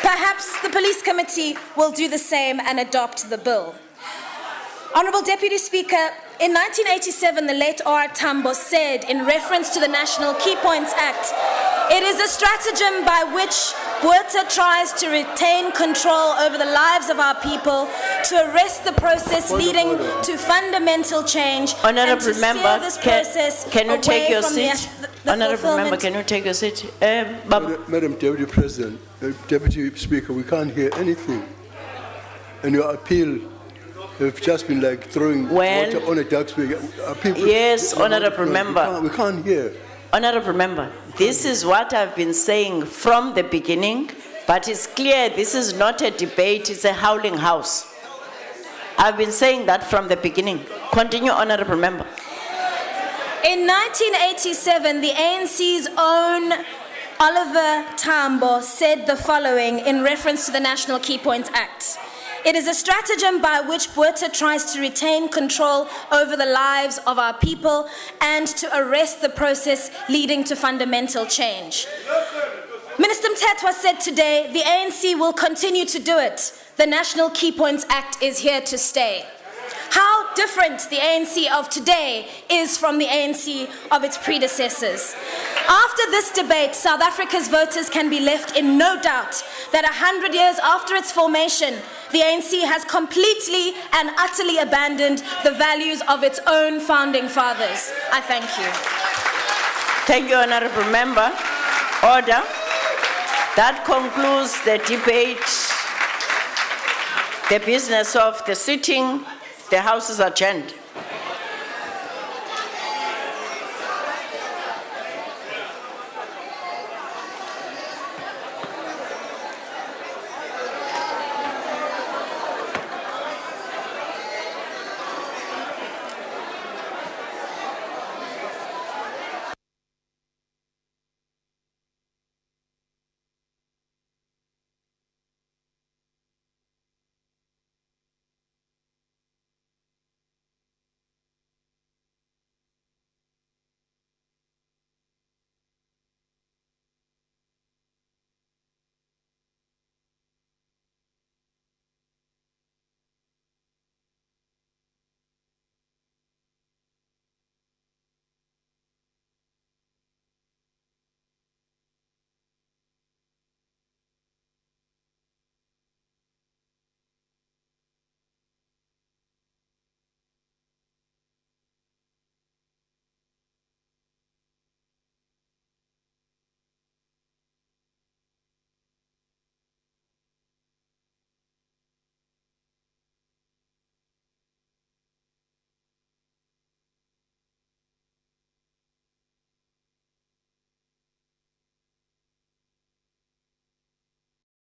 Perhaps the Police Committee will do the same and adopt the bill. Honourable Deputy Speaker, in 1987, the late R. Tambo said, in reference to the National Key Points Act, it is a stratagem by which Botha tries to retain control over the lives of our people, to arrest the process leading to fundamental change, and to steer this process
can you take your
away from
seat?
the
Honourable Member, can you take your seat?
Madam Deputy President, Deputy Speaker, we can't hear anything. And your appeal have just been like throwing water on a duck's back.
Yes, Honourable Member.
We can't hear.
Honourable Member, this is what I've been saying from the beginning, but it's clear this is not a debate, it's a howling house. I've been saying that from the beginning. Continue, Honourable Member.
In 1987, the ANC's own Oliver Tambo said the following in reference to the National Key Points Act. It is a stratagem by which Botha tries to retain control over the lives of our people and to arrest the process leading to fundamental change. Minister Mthethwa said today, the ANC will continue to do it. The National Key Points Act is here to stay. How different the ANC of today is from the ANC of its predecessors. After this debate, South Africa's voters can be left in no doubt that 100 years after its formation, the ANC has completely and utterly abandoned the values of its own founding fathers. I thank you.
Thank you, Honourable Member. Order. That concludes the debate. The business of the sitting. The House is adjourned.